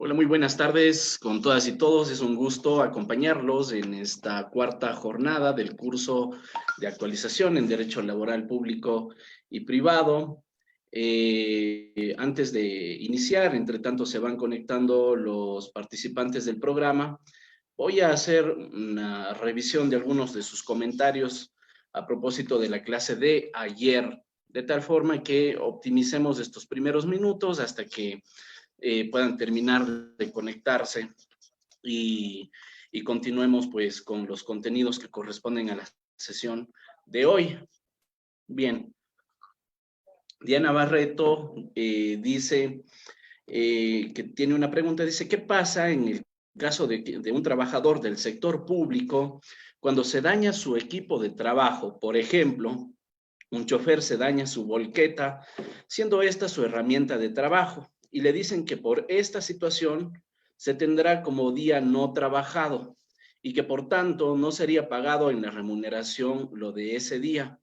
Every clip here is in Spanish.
Hola, muy buenas tardes con todas y todos. Es un gusto acompañarlos en esta cuarta jornada del curso de actualización en Derecho Laboral Público y Privado. Antes de iniciar, entre tanto se van conectando los participantes del programa, voy a hacer una revisión de algunos de sus comentarios a propósito de la clase de ayer, de tal forma que optimicemos estos primeros minutos hasta que puedan terminar de conectarse y, y continuemos pues con los contenidos que corresponden a la sesión de hoy. Bien, Diana Barreto dice que tiene una pregunta, dice, ¿qué pasa en el caso de un trabajador del sector público cuando se daña su equipo de trabajo? Por ejemplo, un chofer se daña su volqueta, siendo esta su herramienta de trabajo, y le dicen que por esta situación se tendrá como día no trabajado y que por tanto no sería pagado en la remuneración lo de ese día.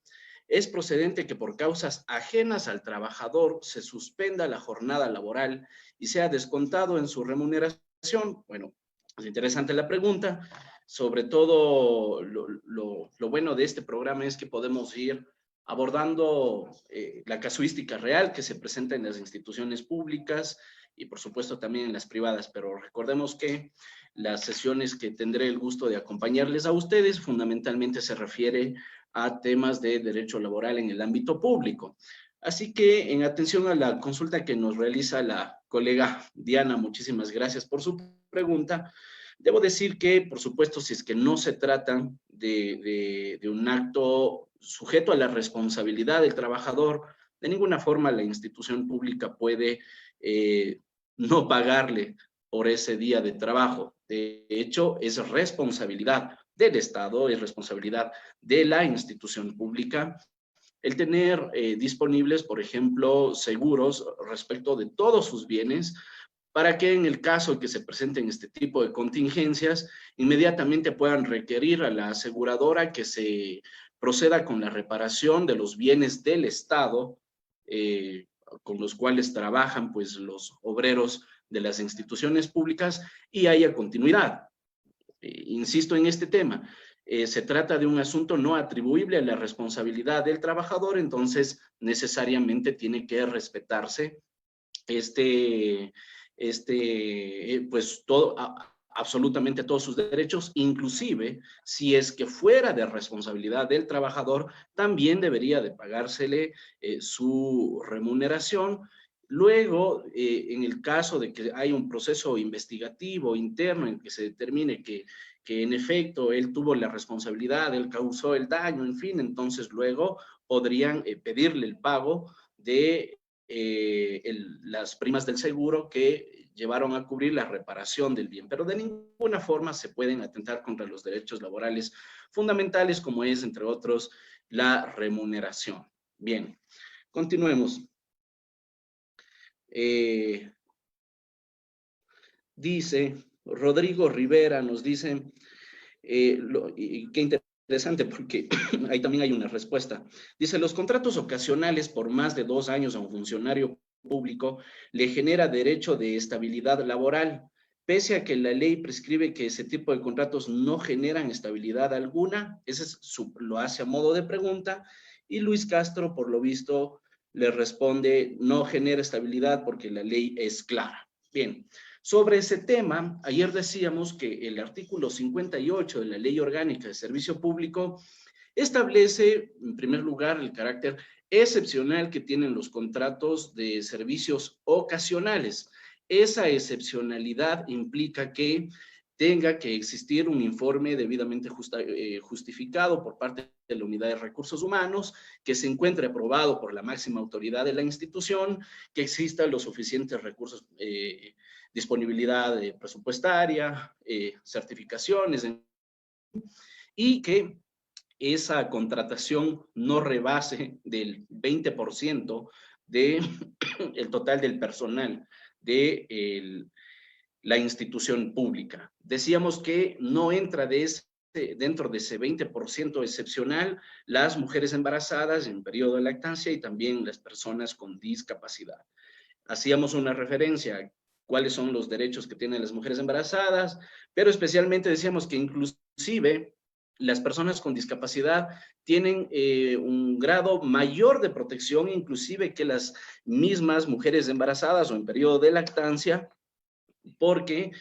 Es procedente que por causas ajenas al trabajador se suspenda la jornada laboral y sea descontado en su remuneración. Bueno, es interesante la pregunta. Sobre todo, lo bueno de este programa es que podemos ir abordando la casuística real que se presenta en las instituciones públicas y por supuesto también en las privadas, pero recordemos que las sesiones que tendré el gusto de acompañarles a ustedes fundamentalmente se refiere a temas de derecho laboral en el ámbito público. Así que en atención a la consulta que nos realiza la colega Diana, muchísimas gracias por su pregunta. Debo decir que, por supuesto, si es que no se trata de un acto sujeto a la responsabilidad del trabajador, de ninguna forma la institución pública puede no pagarle por ese día de trabajo. De hecho, es responsabilidad del Estado, es responsabilidad de la institución pública el tener disponibles, por ejemplo, seguros respecto de todos sus bienes, para que en el caso que se presenten este tipo de contingencias, inmediatamente puedan requerir a la aseguradora que se proceda con la reparación de los bienes del Estado, con los cuales trabajan pues los obreros de las instituciones públicas y haya continuidad. Insisto en este tema, se trata de un asunto no atribuible a la responsabilidad del trabajador, entonces necesariamente tiene que respetarse pues todo, absolutamente todos sus derechos, inclusive si es que fuera de responsabilidad del trabajador, también debería de pagársele su remuneración. Luego, en el caso de que hay un proceso investigativo interno en que se determine que en efecto él tuvo la responsabilidad, él causó el daño, en fin, entonces luego podrían pedirle el pago de las primas del seguro que llevaron a cubrir la reparación del bien, pero de ninguna forma se pueden atentar contra los derechos laborales fundamentales como es, entre otros, la remuneración. Bien, continuemos. Dice Rodrigo Rivera, nos dice, y qué interesante porque ahí también hay una respuesta. Dice, los contratos ocasionales por más de 2 años a un funcionario público le genera derecho de estabilidad laboral, pese a que la ley prescribe que ese tipo de contratos no generan estabilidad alguna. Ese es lo hace a modo de pregunta y Luis Castro, por lo visto, le responde, no genera estabilidad porque la ley es clara. Bien. Sobre ese tema, ayer decíamos que el artículo 58 de la Ley Orgánica de Servicio Público establece, en primer lugar, el carácter excepcional que tienen los contratos de servicios ocasionales. Esa excepcionalidad implica que tenga que existir un informe debidamente justificado por parte de la Unidad de Recursos Humanos, que se encuentre aprobado por la máxima autoridad de la institución, que existan los suficientes recursos, disponibilidad presupuestaria, certificaciones, y que esa contratación no rebase del 20% del total del personal de la institución pública. Decíamos que no entra dentro de ese 20% excepcional las mujeres embarazadas en periodo de lactancia y también las personas con discapacidad. Hacíamos una referencia cuáles son los derechos que tienen las mujeres embarazadas, pero especialmente decíamos que inclusive las personas con discapacidad tienen un grado mayor de protección, inclusive que las mismas mujeres embarazadas o en periodo de lactancia, porque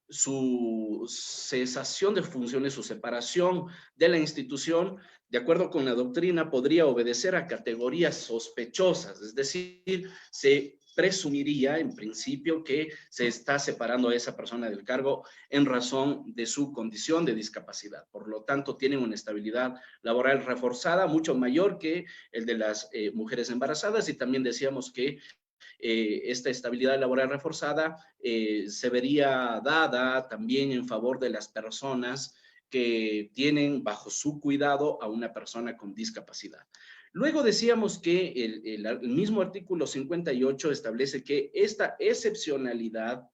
su cesación de funciones, su separación de la institución, de acuerdo con la doctrina, podría obedecer a categorías sospechosas, es decir, se presumiría en principio que se está separando a esa persona del cargo en razón de su condición de discapacidad. Por lo tanto, tienen una estabilidad laboral reforzada, mucho mayor que el de las mujeres embarazadas, y también decíamos que esta estabilidad laboral reforzada se vería dada también en favor de las personas que tienen bajo su cuidado a una persona con discapacidad. Luego decíamos que el mismo artículo 58 establece que esta excepcionalidad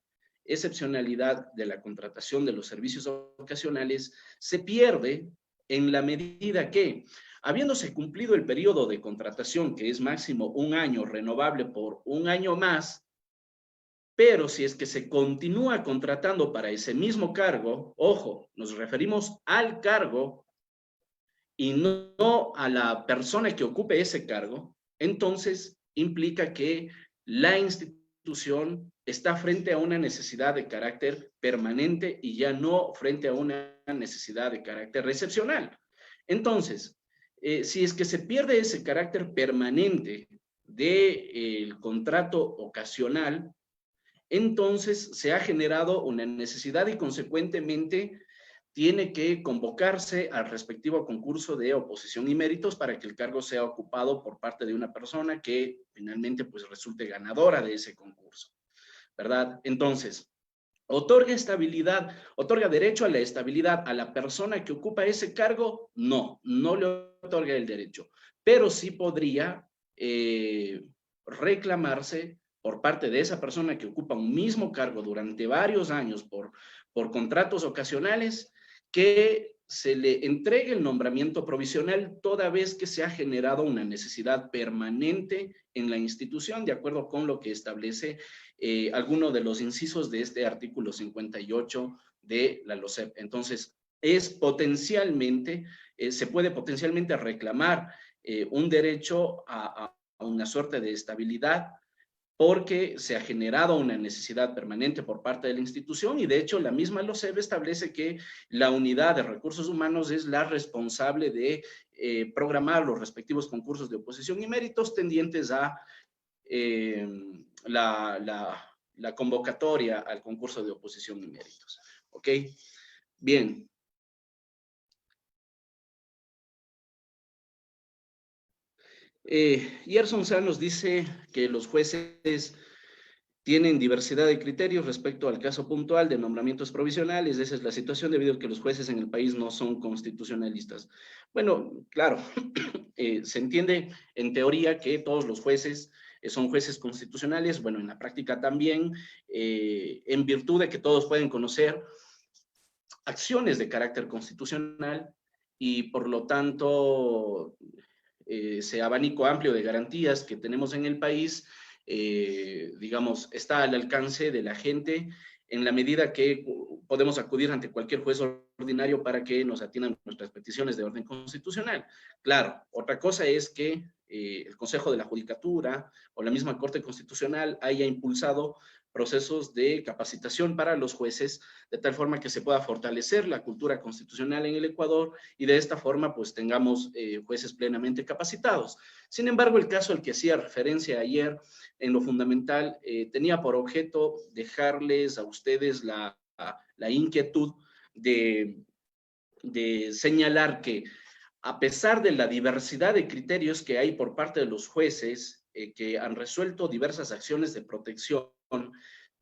de la contratación de los servicios ocasionales se pierde en la medida que, habiéndose cumplido el periodo de contratación, que es máximo 1 año, renovable por 1 año más, pero si es que se continúa contratando para ese mismo cargo, ojo, nos referimos al cargo y no a la persona que ocupe ese cargo, entonces implica que la institución está frente a una necesidad de carácter permanente y ya no frente a una necesidad de carácter excepcional. Entonces, si es que se pierde ese carácter permanente del contrato ocasional, entonces se ha generado una necesidad y consecuentemente tiene que convocarse al respectivo concurso de oposición y méritos para que el cargo sea ocupado por parte de una persona que finalmente pues resulte ganadora de ese concurso, ¿verdad? Entonces, ¿otorga estabilidad, otorga derecho a la estabilidad a la persona que ocupa ese cargo? No, no le otorga el derecho, pero sí podría reclamarse por parte de esa persona que ocupa un mismo cargo durante varios años por contratos ocasionales, que se le entregue el nombramiento provisional toda vez que se ha generado una necesidad permanente en la institución, de acuerdo con lo que establece alguno de los incisos de este artículo 58 de la LOCEP. Entonces, es potencialmente, se puede potencialmente reclamar un derecho a una suerte de estabilidad porque se ha generado una necesidad permanente por parte de la institución y de hecho la misma LOCEP establece que la unidad de recursos humanos es la responsable de programar los respectivos concursos de oposición y méritos tendientes a la convocatoria al concurso de oposición y méritos. ¿Ok? Bien. Gerson Sá nos dice que los jueces tienen diversidad de criterios respecto al caso puntual de nombramientos provisionales. Esa es la situación debido a que los jueces en el país no son constitucionalistas. Bueno, claro, se entiende en teoría que todos los jueces son jueces constitucionales, bueno, en la práctica también, en virtud de que todos pueden conocer acciones de carácter constitucional y por lo tanto ese abanico amplio de garantías que tenemos en el país, digamos, está al alcance de la gente en la medida que podemos acudir ante cualquier juez ordinario para que nos atiendan nuestras peticiones de orden constitucional. Claro, otra cosa es que el Consejo de la Judicatura o la misma Corte Constitucional haya impulsado procesos de capacitación para los jueces, de tal forma que se pueda fortalecer la cultura constitucional en el Ecuador y de esta forma pues tengamos jueces plenamente capacitados. Sin embargo, el caso al que hacía referencia ayer, en lo fundamental, tenía por objeto dejarles a ustedes la inquietud de señalar que a pesar de la diversidad de criterios que hay por parte de los jueces que han resuelto diversas acciones de protección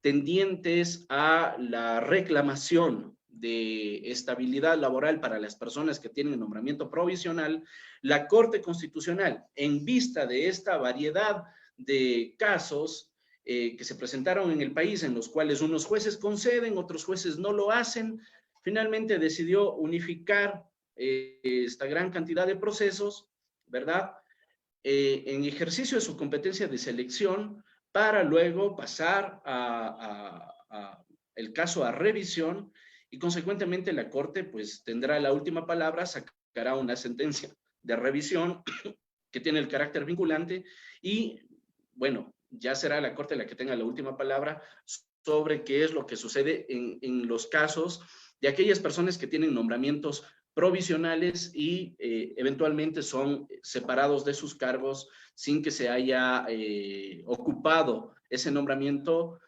tendientes a la reclamación de estabilidad laboral para las personas que tienen nombramiento provisional, la Corte Constitucional, en vista de esta variedad de casos que se presentaron en el país, en los cuales unos jueces conceden, otros jueces no lo hacen, finalmente decidió unificar esta gran cantidad de procesos, ¿verdad? En ejercicio de su competencia de selección para luego pasar el caso a revisión y consecuentemente la Corte pues tendrá la última palabra, sacará una sentencia de revisión que tiene el carácter vinculante y bueno, ya será la Corte la que tenga la última palabra sobre qué es lo que sucede en los casos de aquellas personas que tienen nombramientos provisionales y eventualmente son separados de sus cargos sin que se haya ocupado ese nombramiento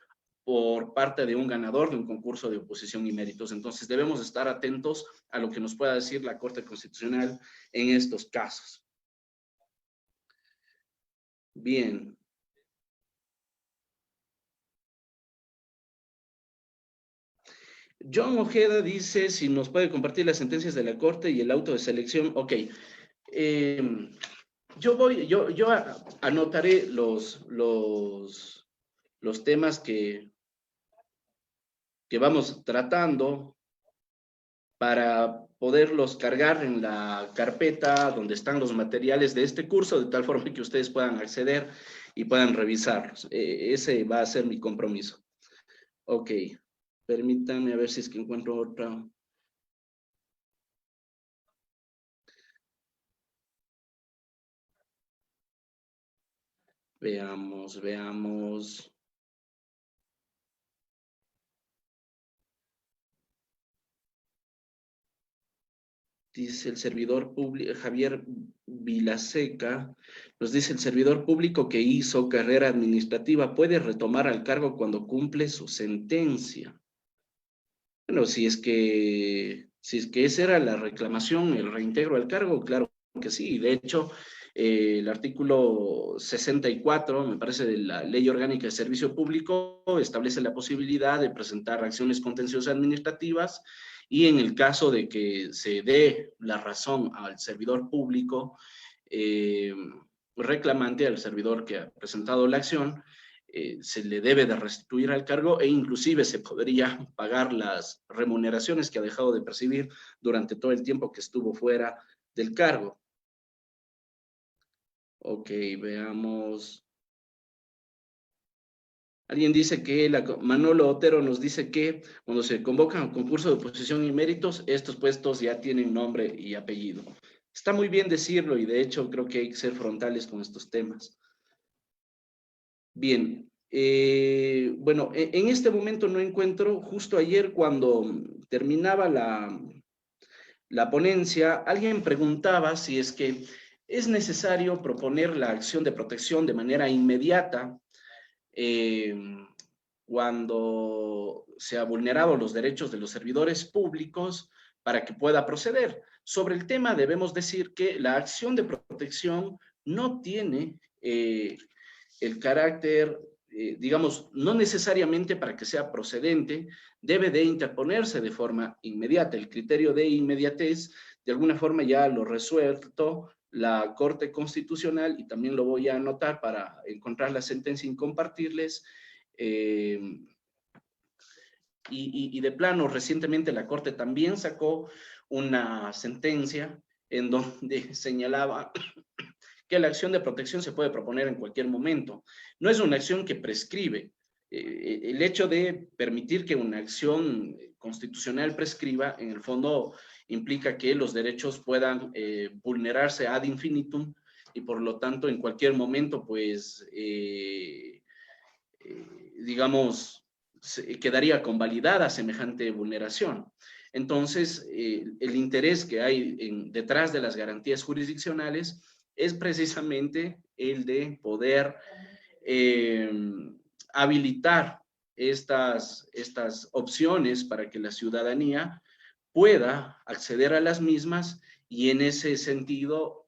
por parte de un ganador de un concurso de oposición y méritos. Entonces debemos estar atentos a lo que nos pueda decir la Corte Constitucional en estos casos. Bien. John Ojeda dice si nos puede compartir las sentencias de la Corte y el auto de selección. Ok. Yo anotaré los temas que vamos tratando para poderlos cargar en la carpeta donde están los materiales de este curso, de tal forma que ustedes puedan acceder y puedan revisarlos. Ese va a ser mi compromiso. Ok, permítanme a ver si es que encuentro otra. Veamos. Dice el servidor público, Javier Vilaseca, nos dice el servidor público que hizo carrera administrativa puede retomar al cargo cuando cumple su sentencia. Bueno, si es que esa era la reclamación, el reintegro al cargo, claro que sí. De hecho, el artículo 64, me parece, de la Ley Orgánica de Servicio Público establece la posibilidad de presentar acciones contenciosas administrativas y en el caso de que se dé la razón al servidor público reclamante, al servidor que ha presentado la acción, se le debe de restituir al cargo e inclusive se podría pagar las remuneraciones que ha dejado de percibir durante todo el tiempo que estuvo fuera del cargo. Ok, veamos. Alguien dice que, Manolo Otero nos dice que cuando se convoca a un concurso de oposición y méritos, estos puestos ya tienen nombre y apellido. Está muy bien decirlo y de hecho creo que hay que ser frontales con estos temas. Bien, bueno, en este momento no encuentro, justo ayer cuando terminaba la ponencia, alguien preguntaba si es que es necesario proponer la acción de protección de manera inmediata eh, cuando se ha vulnerado los derechos de los servidores públicos para que pueda proceder. Sobre el tema debemos decir que la acción de protección no tiene el carácter, digamos, no necesariamente para que sea procedente, debe de interponerse de forma inmediata. El criterio de inmediatez, de alguna forma ya lo resuelto la Corte Constitucional, y también lo voy a anotar para encontrar la sentencia y compartirles. Y de plano, recientemente la Corte también sacó una sentencia en donde señalaba que la acción de protección se puede proponer en cualquier momento. No es una acción que prescribe. El hecho de permitir que una acción constitucional prescriba, en el fondo, implica que los derechos puedan vulnerarse ad infinitum y por lo tanto en cualquier momento, pues, digamos, quedaría convalidada semejante vulneración. Entonces, el interés que hay detrás de las garantías jurisdiccionales es precisamente el de poder habilitar estas opciones para que la ciudadanía pueda acceder a las mismas y en ese sentido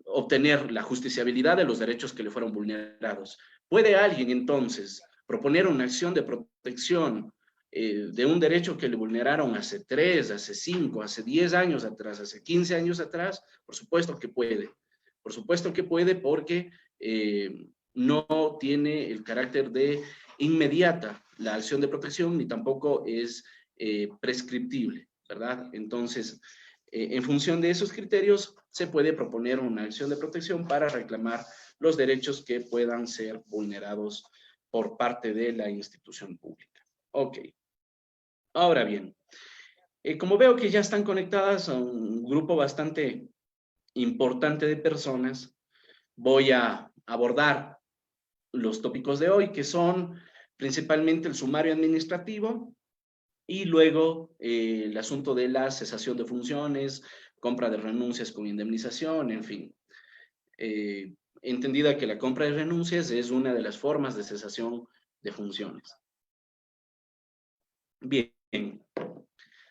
obtener la justiciabilidad de los derechos que le fueron vulnerados. ¿Puede alguien entonces proponer una acción de protección de un derecho que le vulneraron hace 3, hace 5, hace 10 años atrás, hace 15 años atrás? Por supuesto que puede. Por supuesto que puede porque no tiene el carácter de inmediata la acción de protección ni tampoco es prescriptible, ¿verdad? Entonces, En función de esos criterios, se puede proponer una acción de protección para reclamar los derechos que puedan ser vulnerados por parte de la institución pública. Ok. Ahora bien, como veo que ya están conectadas a un grupo bastante importante de personas, voy a abordar los tópicos de hoy, que son principalmente el sumario administrativo y luego el asunto de la cesación de funciones, compra de renuncias con indemnización, en fin. Entendida que la compra de renuncias es una de las formas de cesación de funciones. Bien,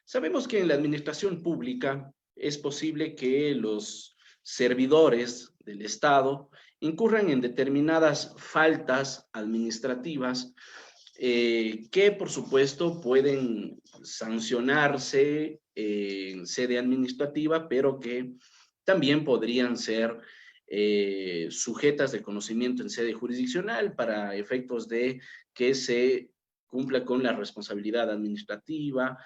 sabemos que en la administración pública es posible que los servidores del Estado incurran en determinadas faltas administrativas que por supuesto pueden sancionarse en sede administrativa, pero que también podrían ser sujetas de conocimiento en sede jurisdiccional para efectos de que se cumpla con la responsabilidad administrativa,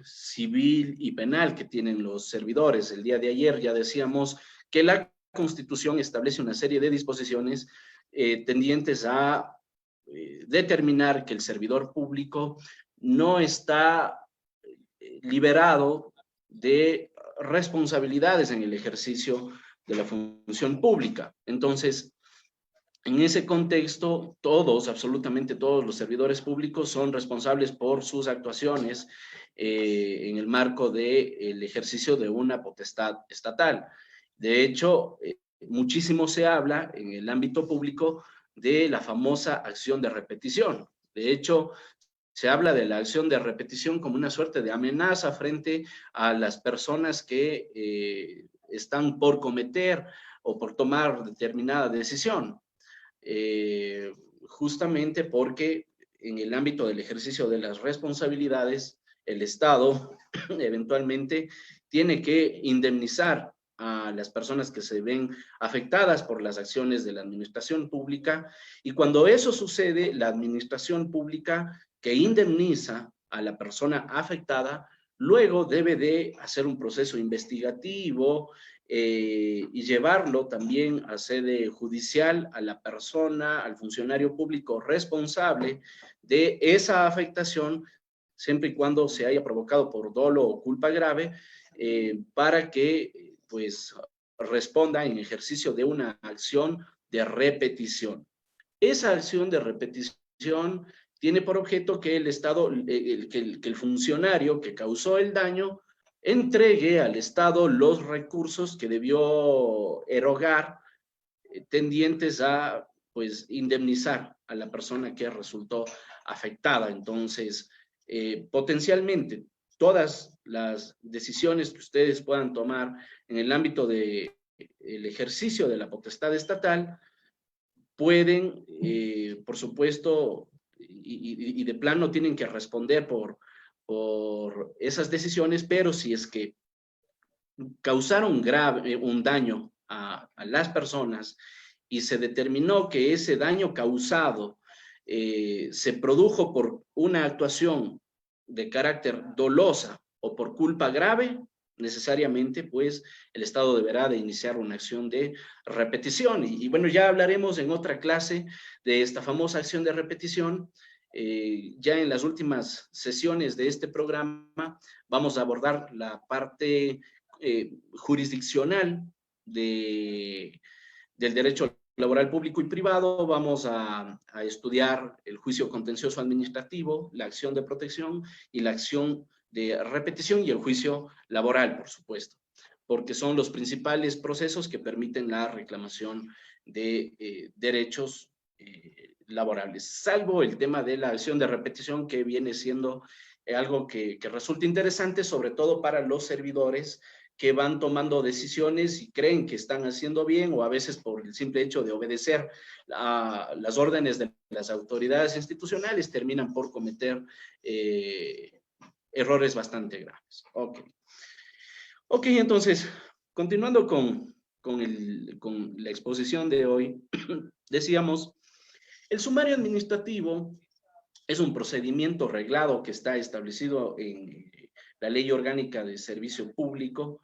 civil y penal que tienen los servidores. El día de ayer ya decíamos que la Constitución establece una serie de disposiciones tendientes a determinar que el servidor público no está liberado de responsabilidades en el ejercicio de la función pública. Entonces, en ese contexto, todos, absolutamente todos los servidores públicos son responsables por sus actuaciones en el marco del ejercicio de una potestad estatal. De hecho, muchísimo se habla en el ámbito público de la famosa acción de repetición. De hecho, se habla de la acción de repetición como una suerte de amenaza frente a las personas que están por cometer o por tomar determinada decisión. Justamente porque en el ámbito del ejercicio de las responsabilidades, el Estado eventualmente tiene que indemnizar a las personas que se ven afectadas por las acciones de la administración pública, y cuando eso sucede, la administración pública que indemniza a la persona afectada, luego debe de hacer un proceso investigativo y llevarlo también a sede judicial a la persona, al funcionario público responsable de esa afectación, siempre y cuando se haya provocado por dolo o culpa grave, para que pues responda en ejercicio de una acción de repetición. Esa acción de repetición tiene por objeto que el Estado, que el funcionario que causó el daño entregue al Estado los recursos que debió erogar tendientes a pues indemnizar a la persona que resultó afectada. Entonces, potencialmente todas las decisiones que ustedes puedan tomar en el ámbito del ejercicio de la potestad estatal pueden, por supuesto, y de plano tienen que responder por esas decisiones, pero si es que causaron un daño a las personas y se determinó que ese daño causado se produjo por una actuación de carácter dolosa o por culpa grave, necesariamente pues el Estado deberá de iniciar una acción de repetición. Y bueno, ya hablaremos en otra clase de esta famosa acción de repetición. Ya en las últimas sesiones de este programa vamos a abordar la parte jurisdiccional del derecho laboral público y privado. Vamos a estudiar el juicio contencioso administrativo, la acción de protección y la acción de repetición y el juicio laboral, por supuesto, porque son los principales procesos que permiten la reclamación de derechos laborables, salvo el tema de la acción de repetición, que viene siendo algo que resulta interesante, sobre todo para los servidores que van tomando decisiones y creen que están haciendo bien, o a veces por el simple hecho de obedecer las órdenes de las autoridades institucionales terminan por cometer errores bastante graves. Ok, entonces, continuando con la exposición de hoy, decíamos, el sumario administrativo es un procedimiento reglado que está establecido en la Ley Orgánica de Servicio Público,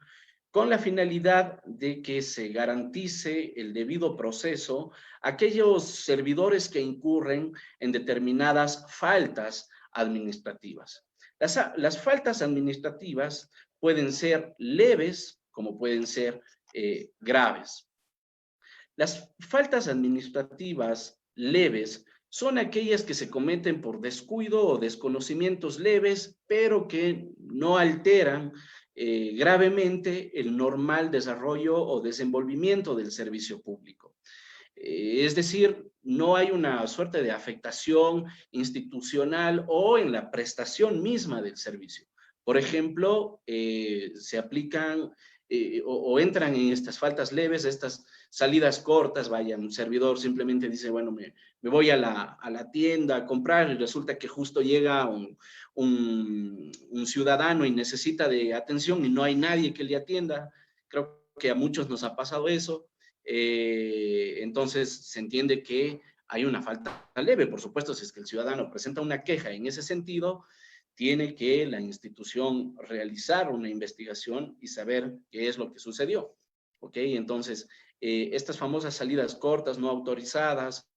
con la finalidad de que se garantice el debido proceso a aquellos servidores que incurren en determinadas faltas administrativas. Las faltas administrativas pueden ser leves como pueden ser graves. Las faltas administrativas leves son aquellas que se cometen por descuido o desconocimientos leves, pero que no alteran gravemente el normal desarrollo o desenvolvimiento del servicio público. Es decir, no hay una suerte de afectación institucional o en la prestación misma del servicio. Por ejemplo, se aplican o entran en estas faltas leves, estas salidas cortas, vaya, un servidor simplemente dice, bueno, me voy a la tienda a comprar y resulta que justo llega un ciudadano y necesita de atención y no hay nadie que le atienda. Creo que a muchos nos ha pasado eso. Entonces se entiende que hay una falta leve. Por supuesto, si es que el ciudadano presenta una queja en ese sentido, tiene que la institución realizar una investigación y saber qué es lo que sucedió. ¿Ok? Entonces, estas famosas salidas cortas, no autorizadas,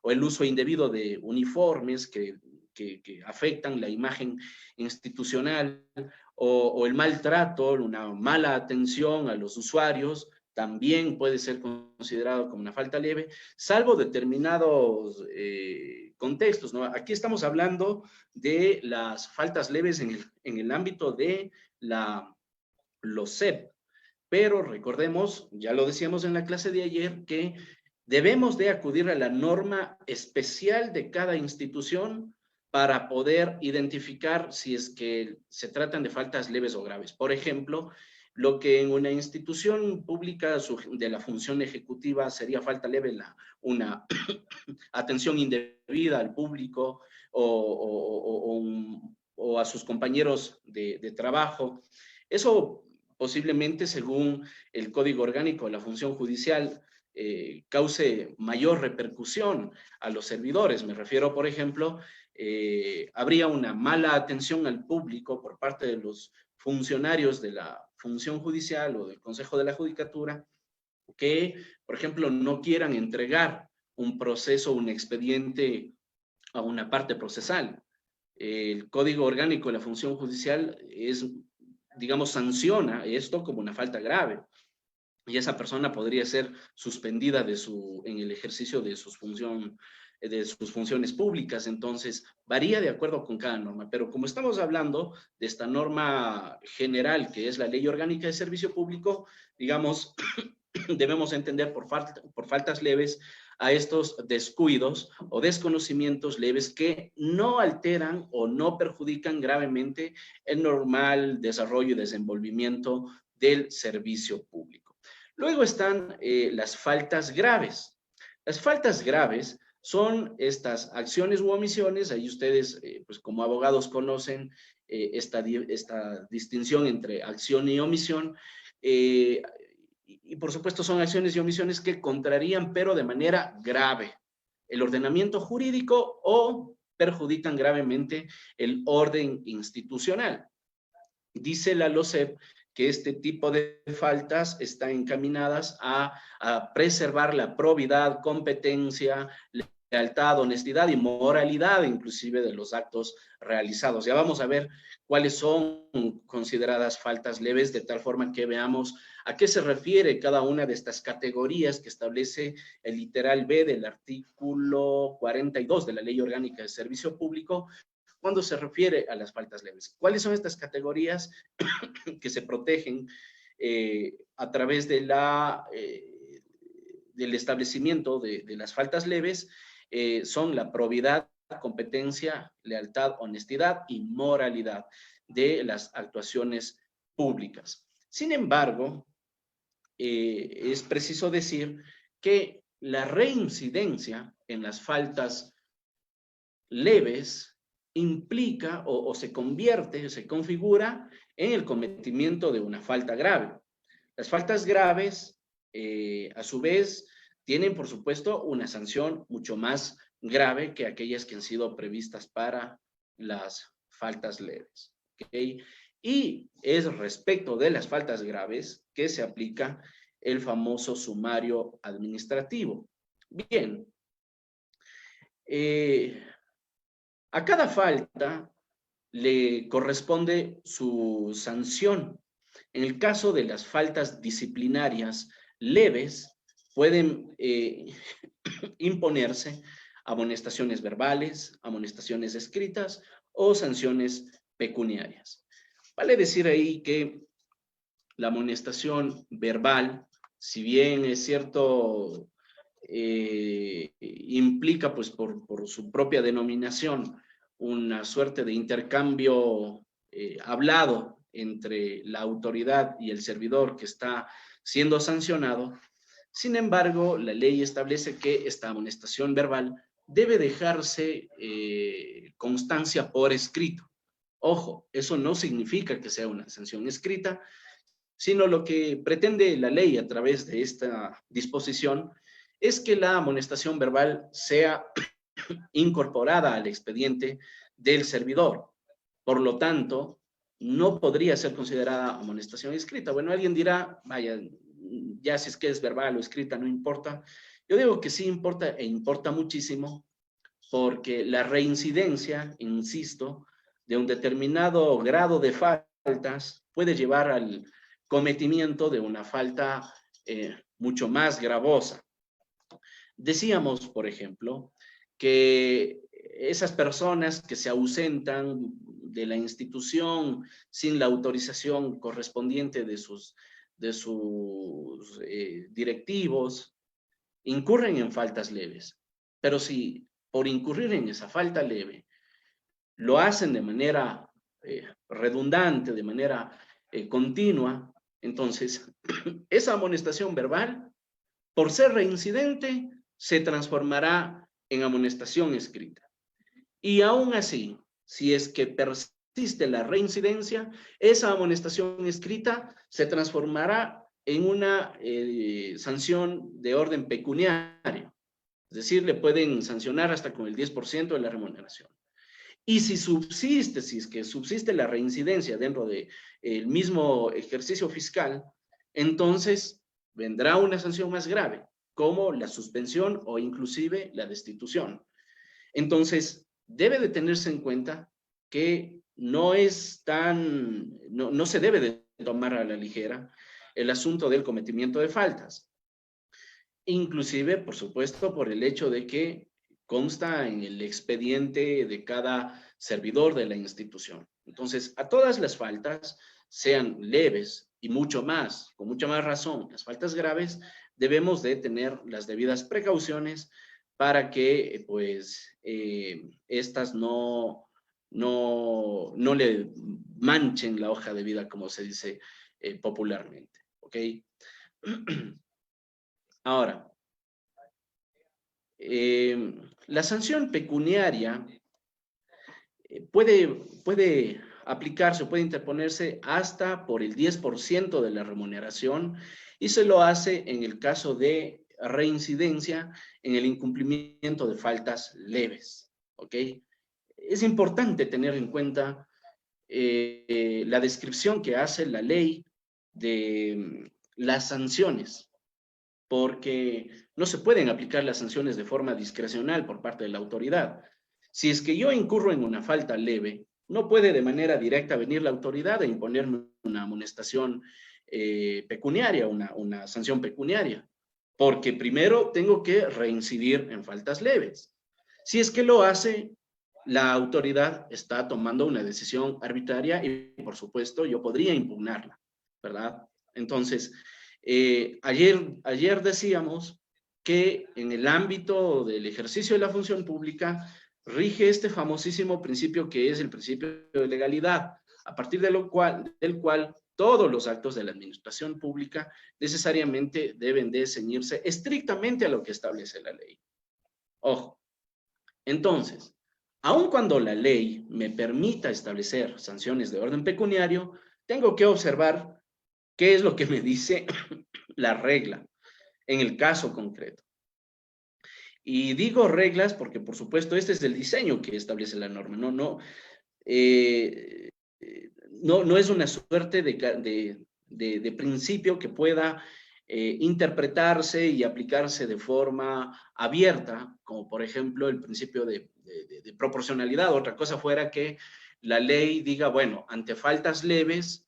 o el uso indebido de uniformes que afectan la imagen institucional, o el maltrato, una mala atención a los usuarios, también puede ser considerado como una falta leve, salvo determinados contextos, ¿no? Aquí estamos hablando de las faltas leves en el ámbito de los CEP, pero recordemos, ya lo decíamos en la clase de ayer, que debemos de acudir a la norma especial de cada institución para poder identificar si es que se tratan de faltas leves o graves. Por ejemplo, lo que en una institución pública de la función ejecutiva sería falta leve, una atención indebida al público o a sus compañeros de trabajo. Eso posiblemente, según el Código Orgánico de la Función Judicial, cause mayor repercusión a los servidores. Me refiero, por ejemplo, habría una mala atención al público por parte de los funcionarios de la función judicial o del Consejo de la Judicatura que, por ejemplo, no quieran entregar un proceso, un expediente a una parte procesal. El Código Orgánico de la Función Judicial digamos, sanciona esto como una falta grave y esa persona podría ser suspendida en el ejercicio de sus funciones públicas. Entonces, varía de acuerdo con cada norma, pero como estamos hablando de esta norma general, que es la Ley Orgánica de Servicio Público, digamos, debemos entender por faltas leves a estos descuidos o desconocimientos leves que no alteran o no perjudican gravemente el normal desarrollo y desenvolvimiento del servicio público. Luego están las faltas graves. Las faltas graves son estas acciones u omisiones, ahí ustedes pues como abogados conocen esta distinción entre acción y omisión, y por supuesto son acciones y omisiones que contrarían, pero de manera grave, el ordenamiento jurídico o perjudican gravemente el orden institucional. Dice la LOCEP que este tipo de faltas están encaminadas a preservar la probidad, competencia, lealtad, honestidad y moralidad inclusive de los actos realizados. Ya vamos a ver cuáles son consideradas faltas leves, de tal forma que veamos a qué se refiere cada una de estas categorías que establece el literal B del artículo 42 de la Ley Orgánica de Servicio Público, cuando se refiere a las faltas leves. ¿Cuáles son estas categorías que se protegen a través de del establecimiento de las faltas leves? Son la probidad, competencia, lealtad, honestidad y moralidad de las actuaciones públicas. Sin embargo, es preciso decir que la reincidencia en las faltas leves implica o se convierte, se configura en el cometimiento de una falta grave. Las faltas graves, a su vez, tienen, por supuesto, una sanción mucho más grave que aquellas que han sido previstas para las faltas leves. ¿Okay? Y es respecto de las faltas graves que se aplica el famoso sumario administrativo. Bien, a cada falta le corresponde su sanción. En el caso de las faltas disciplinarias leves, pueden imponerse amonestaciones verbales, amonestaciones escritas o sanciones pecuniarias. Vale decir ahí que la amonestación verbal, si bien es cierto, implica pues por su propia denominación una suerte de intercambio hablado entre la autoridad y el servidor que está siendo sancionado. Sin embargo, la ley establece que esta amonestación verbal debe dejarse constancia por escrito. Ojo, eso no significa que sea una sanción escrita, sino lo que pretende la ley a través de esta disposición es que la amonestación verbal sea incorporada al expediente del servidor. Por lo tanto, no podría ser considerada amonestación escrita. Bueno, alguien dirá, vaya, ya si es que es verbal o escrita, no importa. Yo digo que sí importa e importa muchísimo porque la reincidencia, insisto, de un determinado grado de faltas puede llevar al cometimiento de una falta mucho más gravosa. Decíamos, por ejemplo, que esas personas que se ausentan de la institución sin la autorización correspondiente de sus directivos, incurren en faltas leves. Pero si por incurrir en esa falta leve lo hacen de manera redundante, de manera continua, entonces esa amonestación verbal, por ser reincidente, se transformará en amonestación escrita. Y aún así, si es que persiste la reincidencia, esa amonestación escrita se transformará en una sanción de orden pecuniario. Es decir, le pueden sancionar hasta con el 10% de la remuneración. Y si subsiste, si es que subsiste la reincidencia dentro del mismo ejercicio fiscal, entonces vendrá una sanción más grave, como la suspensión o inclusive la destitución. Entonces, debe de tenerse en cuenta que no se debe de tomar a la ligera el asunto del cometimiento de faltas. Inclusive, por supuesto, por el hecho de que consta en el expediente de cada servidor de la institución. Entonces, a todas las faltas, sean leves y mucho más, con mucha más razón, las faltas graves, debemos de tener las debidas precauciones para que, pues, estas no le manchen la hoja de vida, como se dice popularmente, ¿ok? Ahora, la sanción pecuniaria puede aplicarse, puede interponerse hasta por el 10% de la remuneración y se lo hace en el caso de reincidencia en el incumplimiento de faltas leves, ¿ok? Es importante tener en cuenta la descripción que hace la ley de las sanciones, porque no se pueden aplicar las sanciones de forma discrecional por parte de la autoridad. Si es que yo incurro en una falta leve, no puede de manera directa venir la autoridad a imponerme una amonestación pecuniaria, una sanción pecuniaria, porque primero tengo que reincidir en faltas leves. Si es que lo hace, la autoridad está tomando una decisión arbitraria y, por supuesto, yo podría impugnarla, ¿verdad? Entonces, ayer decíamos que en el ámbito del ejercicio de la función pública rige este famosísimo principio que es el principio de legalidad, a partir del cual todos los actos de la administración pública necesariamente deben de ceñirse estrictamente a lo que establece la ley. Ojo, entonces, aun cuando la ley me permita establecer sanciones de orden pecuniario, tengo que observar qué es lo que me dice la regla en el caso concreto. Y digo reglas porque, por supuesto, este es el diseño que establece la norma. no es una suerte de principio que pueda interpretarse y aplicarse de forma abierta, como por ejemplo el principio de proporcionalidad. Otra cosa fuera que la ley diga, bueno, ante faltas leves,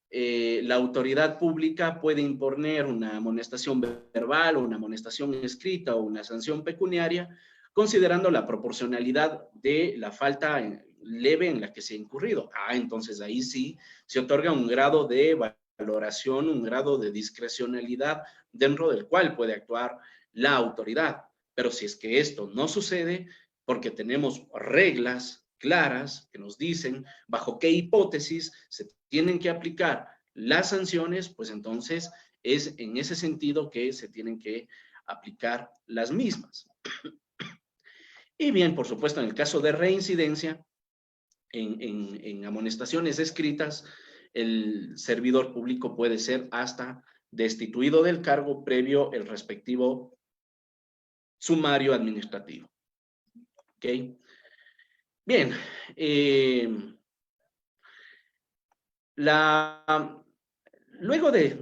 la autoridad pública puede imponer una amonestación verbal o una amonestación escrita o una sanción pecuniaria, considerando la proporcionalidad de la falta leve en la que se ha incurrido. Entonces ahí sí se otorga un grado de valoración, un grado de discrecionalidad dentro del cual puede actuar la autoridad. Pero si es que esto no sucede, porque tenemos reglas claras que nos dicen bajo qué hipótesis se tienen que aplicar las sanciones, pues entonces es en ese sentido que se tienen que aplicar las mismas. Y bien, por supuesto, en el caso de reincidencia, en amonestaciones escritas, el servidor público puede ser hasta destituido del cargo previo el respectivo sumario administrativo. ¿Ok? Bien. Luego de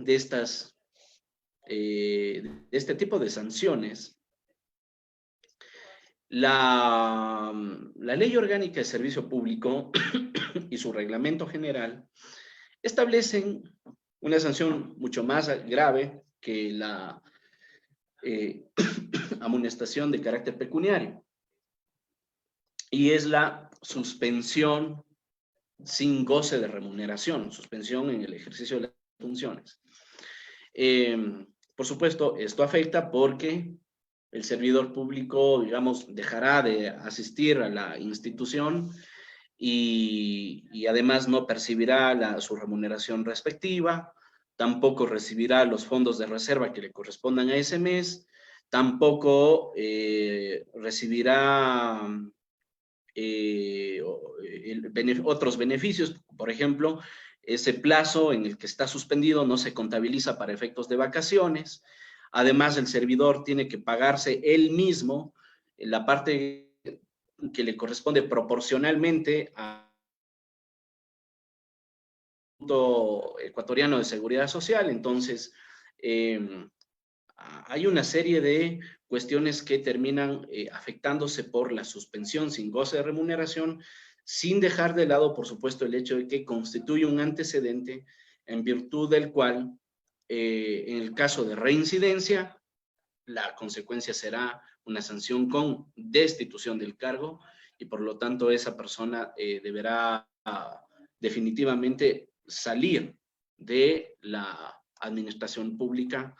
este tipo de sanciones, la Ley Orgánica de Servicio Público y su reglamento general establecen una sanción mucho más grave que la amonestación de carácter pecuniario, y es la suspensión sin goce de remuneración, suspensión en el ejercicio de las funciones. Por supuesto, esto afecta porque el servidor público, digamos, dejará de asistir a la institución y además no percibirá su remuneración respectiva, tampoco recibirá los fondos de reserva que le correspondan a ese mes, tampoco recibirá otros beneficios. Por ejemplo, ese plazo en el que está suspendido no se contabiliza para efectos de vacaciones. Además, el servidor tiene que pagarse él mismo la parte que le corresponde proporcionalmente al Instituto Ecuatoriano de Seguridad Social. Entonces, hay una serie de cuestiones que terminan afectándose por la suspensión sin goce de remuneración, sin dejar de lado, por supuesto, el hecho de que constituye un antecedente en virtud del cual, en el caso de reincidencia, la consecuencia será una sanción con destitución del cargo y por lo tanto esa persona deberá definitivamente salir de la administración pública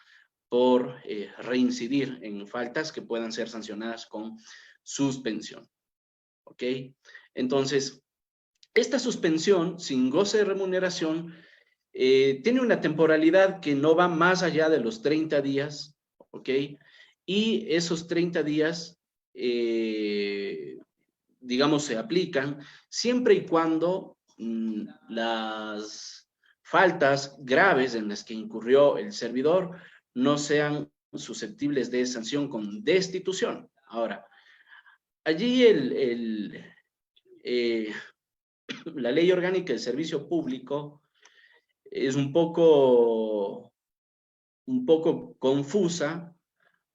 por reincidir en faltas que puedan ser sancionadas con suspensión. ¿Ok? Entonces, esta suspensión sin goce de remuneración tiene una temporalidad que no va más allá de los 30 días, ¿ok? Y esos 30 días, digamos, se aplican siempre y cuando las faltas graves en las que incurrió el servidor no sean susceptibles de sanción con destitución. Ahora, allí la Ley Orgánica del Servicio Público es un poco confusa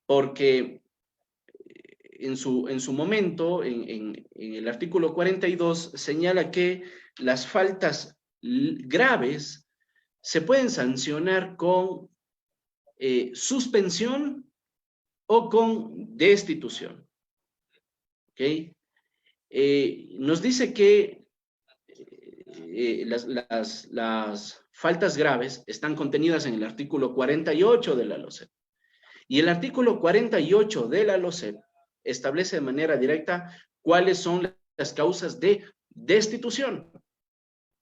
porque en su momento, en el artículo 42, señala que las faltas graves se pueden sancionar con suspensión o con destitución. ¿Ok? Nos dice que las faltas graves están contenidas en el artículo 48 de la LOCEP. Y el artículo 48 de la LOCEP establece de manera directa cuáles son las causas de destitución.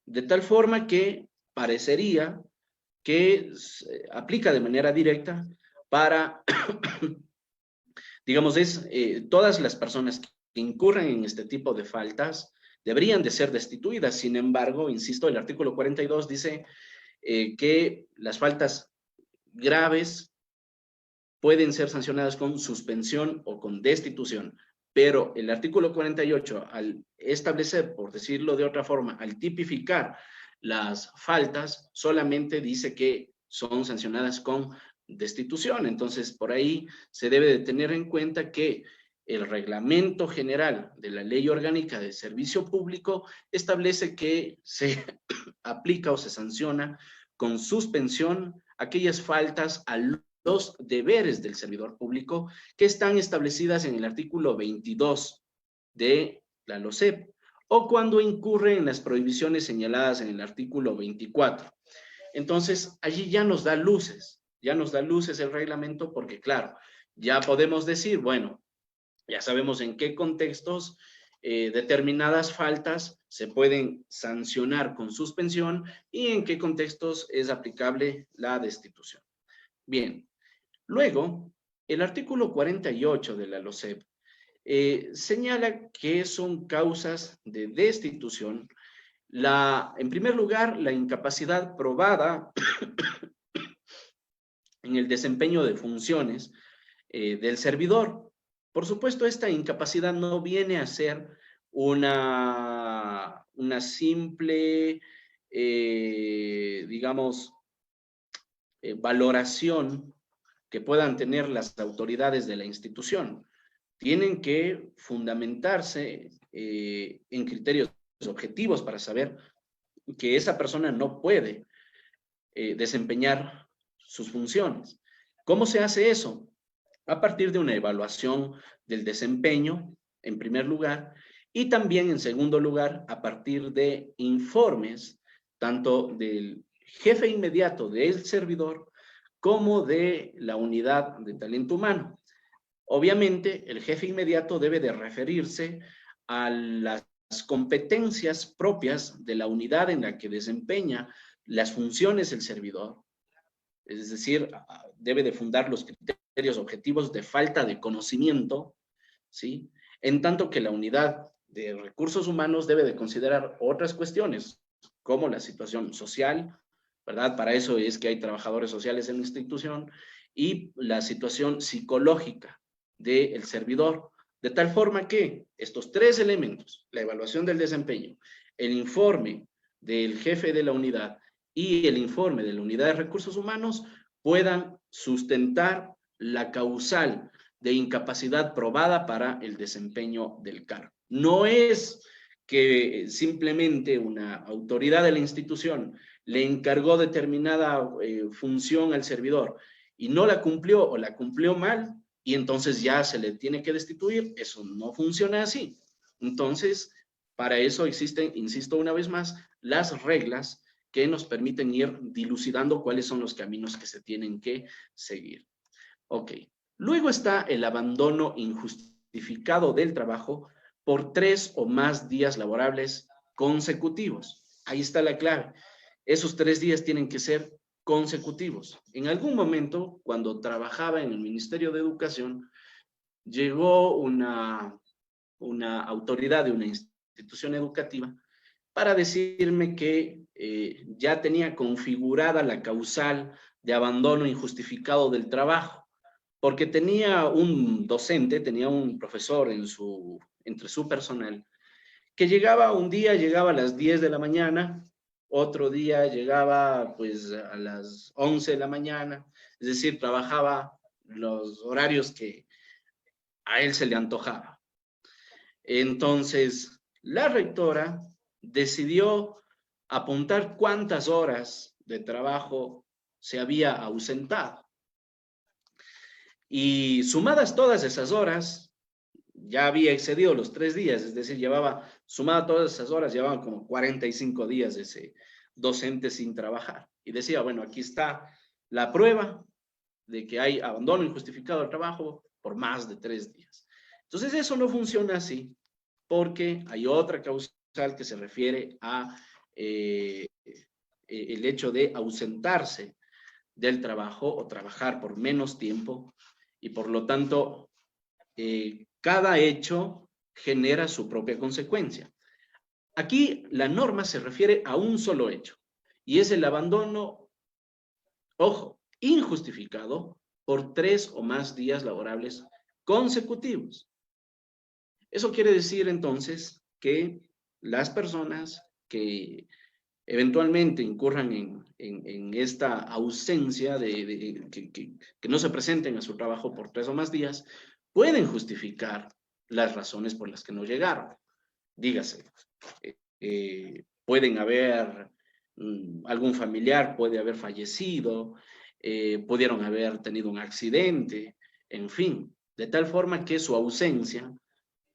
De tal forma que parecería que aplica de manera directa para, digamos, todas las personas que incurren en este tipo de faltas deberían de ser destituidas. Sin embargo, insisto, el artículo 42 dice que las faltas graves pueden ser sancionadas con suspensión o con destitución, pero el artículo 48, al establecer, por decirlo de otra forma, al tipificar las faltas, solamente dice que son sancionadas con destitución. Entonces, por ahí se debe de tener en cuenta que el reglamento general de la Ley Orgánica de Servicio Público establece que se aplica o se sanciona con suspensión aquellas faltas a los deberes del servidor público que están establecidas en el artículo 22 de la LOCEP o cuando incurre en las prohibiciones señaladas en el artículo 24. Entonces, allí ya nos da luces el reglamento porque, claro, ya podemos decir, bueno, ya sabemos en qué contextos determinadas faltas se pueden sancionar con suspensión y en qué contextos es aplicable la destitución. Bien, luego, el artículo 48 de la LOCEP señala que son causas de destitución. En primer lugar, la incapacidad probada en el desempeño de funciones del servidor. Por supuesto, esta incapacidad no viene a ser una simple, digamos, valoración que puedan tener las autoridades de la institución. Tienen que fundamentarse en criterios objetivos para saber que esa persona no puede desempeñar sus funciones. ¿Cómo se hace eso? A partir de una evaluación del desempeño, en primer lugar, y también, en segundo lugar, a partir de informes, tanto del jefe inmediato del servidor como de la unidad de talento humano. Obviamente, el jefe inmediato debe de referirse a las competencias propias de la unidad en la que desempeña las funciones del servidor. Es decir, debe de fundar los criterios objetivos de falta de conocimiento, ¿sí? En tanto que la unidad de recursos humanos debe de considerar otras cuestiones, como la situación social, ¿verdad? Para eso es que hay trabajadores sociales en la institución, y la situación psicológica del servidor, de tal forma que estos tres elementos, la evaluación del desempeño, el informe del jefe de la unidad y el informe de la unidad de recursos humanos puedan sustentar la causal de incapacidad probada para el desempeño del cargo. No es que simplemente una autoridad de la institución le encargó determinada función al servidor y no la cumplió o la cumplió mal y entonces ya se le tiene que destituir. Eso no funciona así. Entonces, para eso existen, insisto una vez más, las reglas que nos permiten ir dilucidando cuáles son los caminos que se tienen que seguir. Ok. Luego está el abandono injustificado del trabajo por 3 o más días laborables consecutivos. Ahí está la clave. Esos 3 días tienen que ser consecutivos. En algún momento, cuando trabajaba en el Ministerio de Educación, llegó una autoridad de una institución educativa para decirme que ya tenía configurada la causal de abandono injustificado del trabajo, porque tenía un docente, tenía un profesor entre su personal, que llegaba un día, llegaba a las 10 de la mañana, otro día llegaba pues a las 11 de la mañana, es decir, trabajaba los horarios que a él se le antojaba. Entonces, la rectora decidió apuntar cuántas horas de trabajo se había ausentado. Y sumadas todas esas horas, ya había excedido los 3 días, es decir, sumada todas esas horas, llevaban como 45 días ese docente sin trabajar. Y decía, bueno, aquí está la prueba de que hay abandono injustificado del trabajo por más de 3 días. Entonces, eso no funciona así, porque hay otra causal que se refiere a el hecho de ausentarse del trabajo o trabajar por menos tiempo, y por lo tanto, cada hecho genera su propia consecuencia. Aquí la norma se refiere a un solo hecho, y es el abandono, ojo, injustificado por 3 o más días laborables consecutivos. Eso quiere decir entonces que las personas que eventualmente incurran en esta ausencia que no se presenten a su trabajo por 3 o más días, pueden justificar las razones por las que no llegaron. Dígase, pueden haber, algún familiar puede haber fallecido, pudieron haber tenido un accidente, en fin, de tal forma que su ausencia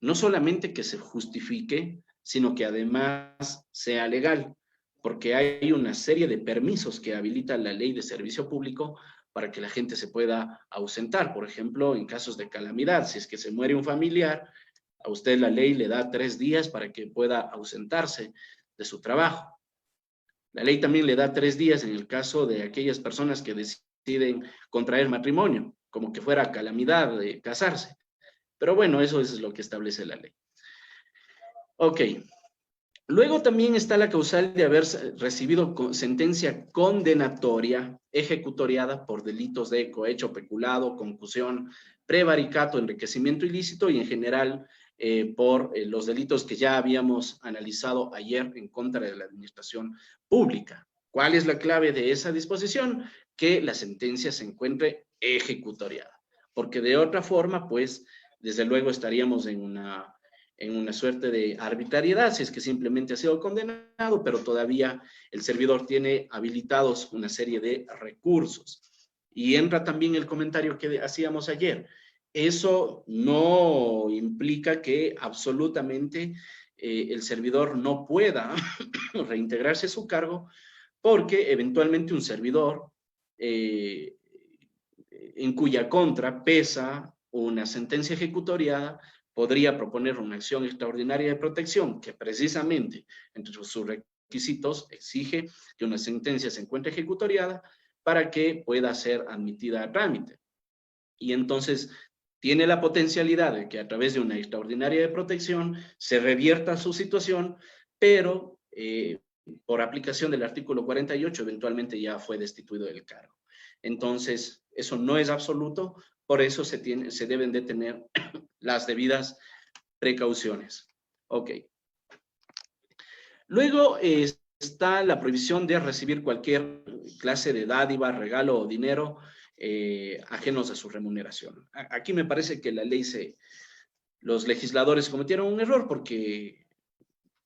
no solamente que se justifique, sino que además sea legal, porque hay una serie de permisos que habilita la ley de servicio público para que la gente se pueda ausentar. Por ejemplo, en casos de calamidad, si es que se muere un familiar, a usted la ley le da 3 días para que pueda ausentarse de su trabajo. La ley también le da 3 días en el caso de aquellas personas que deciden contraer matrimonio, como que fuera calamidad de casarse. Pero bueno, eso es lo que establece la ley. Ok. Luego también está la causal de haber recibido sentencia condenatoria ejecutoriada por delitos de cohecho, peculado, concusión, prevaricato, enriquecimiento ilícito y en general por los delitos que ya habíamos analizado ayer en contra de la administración pública. ¿Cuál es la clave de esa disposición? Que la sentencia se encuentre ejecutoriada, porque de otra forma, pues, desde luego estaríamos en una suerte de arbitrariedad, si es que simplemente ha sido condenado, pero todavía el servidor tiene habilitados una serie de recursos. Y entra también el comentario que hacíamos ayer. Eso no implica que absolutamente el servidor no pueda reintegrarse a su cargo, porque eventualmente un servidor en cuya contra pesa una sentencia ejecutoriada podría proponer una acción extraordinaria de protección que precisamente entre sus requisitos exige que una sentencia se encuentre ejecutoriada para que pueda ser admitida a trámite. Y entonces tiene la potencialidad de que a través de una extraordinaria de protección se revierta su situación, pero por aplicación del artículo 48 eventualmente ya fue destituido del cargo. Entonces, eso no es absoluto, por eso se deben de tener las debidas precauciones. Ok. Luego está la prohibición de recibir cualquier clase de dádiva, regalo o dinero ajenos a su remuneración. Aquí me parece que la ley los legisladores cometieron un error porque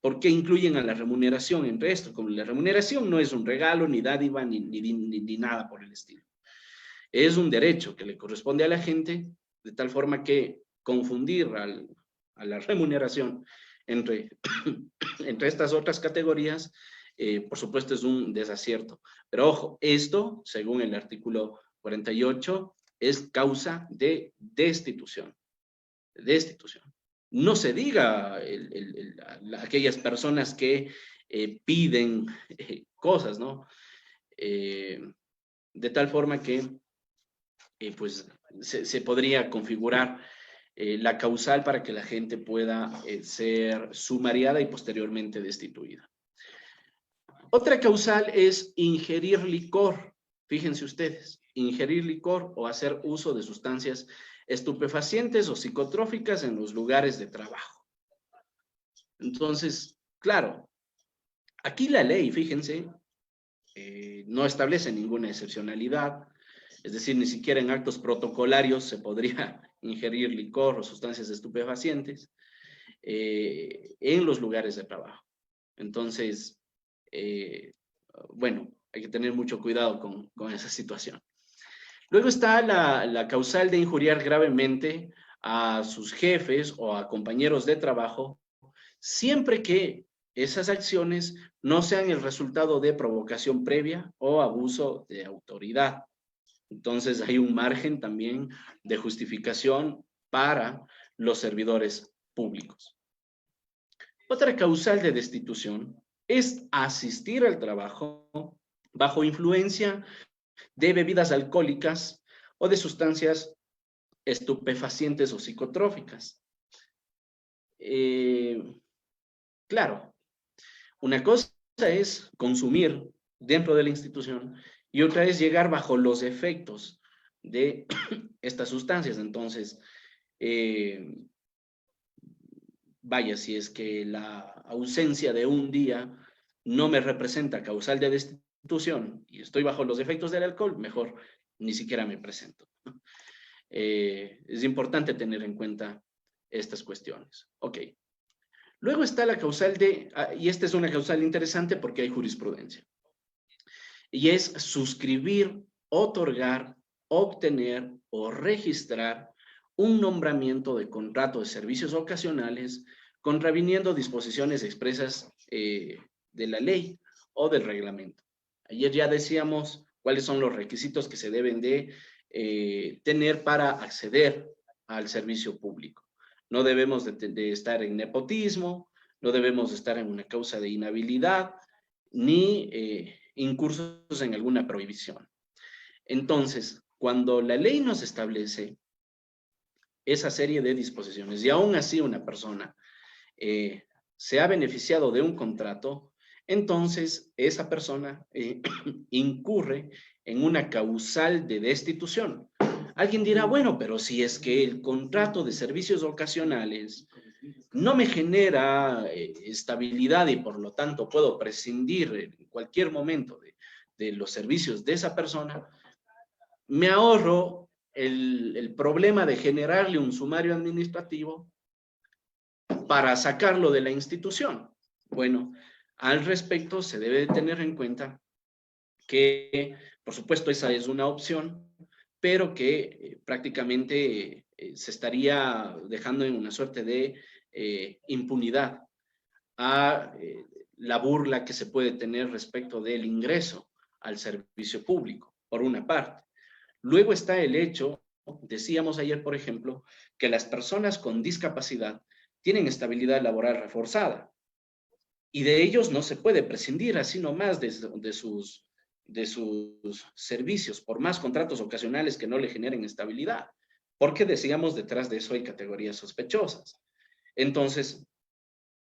¿por qué incluyen a la remuneración entre esto? Como la remuneración no es un regalo, ni dádiva, ni nada por el estilo. Es un derecho que le corresponde a la gente, de tal forma que confundir a la remuneración entre, entre estas otras categorías, por supuesto es un desacierto. Pero ojo, esto, según el artículo 48, es causa de destitución. No se diga aquellas personas que piden cosas, ¿no? De tal forma que pues se podría configurar la causal para que la gente pueda ser sumariada y posteriormente destituida. Otra causal es ingerir licor. Fíjense ustedes, ingerir licor o hacer uso de sustancias estupefacientes o psicotróficas en los lugares de trabajo. Entonces, claro, aquí la ley, fíjense, no establece ninguna excepcionalidad, es decir, ni siquiera en actos protocolarios se podría ingerir licor o sustancias estupefacientes en los lugares de trabajo. Entonces, bueno, hay que tener mucho cuidado con esa situación. Luego está la causal de injuriar gravemente a sus jefes o a compañeros de trabajo, siempre que esas acciones no sean el resultado de provocación previa o abuso de autoridad. Entonces hay un margen también de justificación para los servidores públicos. Otra causal de destitución es asistir al trabajo bajo influencia de bebidas alcohólicas o de sustancias estupefacientes o psicotróficas. Claro, una cosa es consumir dentro de la institución y otra es llegar bajo los efectos de estas sustancias. Entonces, vaya, si es que la ausencia de un día no me representa causal de destitución y estoy bajo los efectos del alcohol, mejor ni siquiera me presento. Es importante tener en cuenta estas cuestiones. Ok. Luego está la causal de, y esta es una causal interesante porque hay jurisprudencia, y es suscribir, otorgar, obtener o registrar un nombramiento de contrato de servicios ocasionales contraviniendo disposiciones expresas de la ley o del reglamento. Ayer ya decíamos cuáles son los requisitos que se deben de tener para acceder al servicio público. No debemos de estar en nepotismo, no debemos de estar en una causa de inhabilidad, ni incursos en alguna prohibición. Entonces, cuando la ley nos establece esa serie de disposiciones y aún así una persona se ha beneficiado de un contrato, entonces esa persona incurre en una causal de destitución. Alguien dirá, bueno, pero si es que el contrato de servicios ocasionales no me genera estabilidad y por lo tanto puedo prescindir en cualquier momento de los servicios de esa persona, me ahorro el problema de generarle un sumario administrativo para sacarlo de la institución. Bueno, al respecto se debe tener en cuenta que, por supuesto, esa es una opción, pero que prácticamente se estaría dejando en una suerte de impunidad a la burla que se puede tener respecto del ingreso al servicio público, por una parte. Luego está el hecho, decíamos ayer, por ejemplo, que las personas con discapacidad tienen estabilidad laboral reforzada y de ellos no se puede prescindir así nomás de sus servicios, por más contratos ocasionales que no le generen estabilidad, porque decíamos detrás de eso hay categorías sospechosas. Entonces,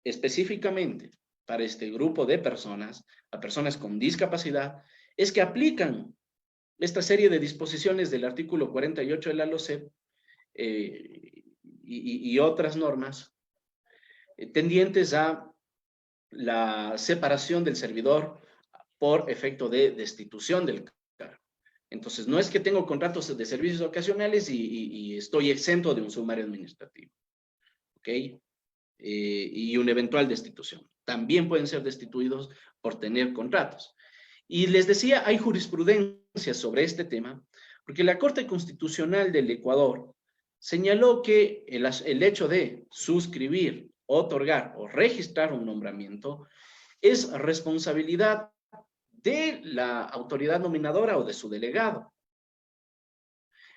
específicamente para este grupo de personas, a personas con discapacidad, es que aplican esta serie de disposiciones del artículo 48 de la LOCEP y otras normas tendientes a la separación del servidor por efecto de destitución del cargo. Entonces, no es que tengo contratos de servicios ocasionales y estoy exento de un sumario administrativo. ¿Ok? Y una eventual destitución. También pueden ser destituidos por tener contratos. Y les decía, hay jurisprudencia sobre este tema, porque la Corte Constitucional del Ecuador señaló que el hecho de suscribir, otorgar o registrar un nombramiento es responsabilidad de la autoridad nominadora o de su delegado.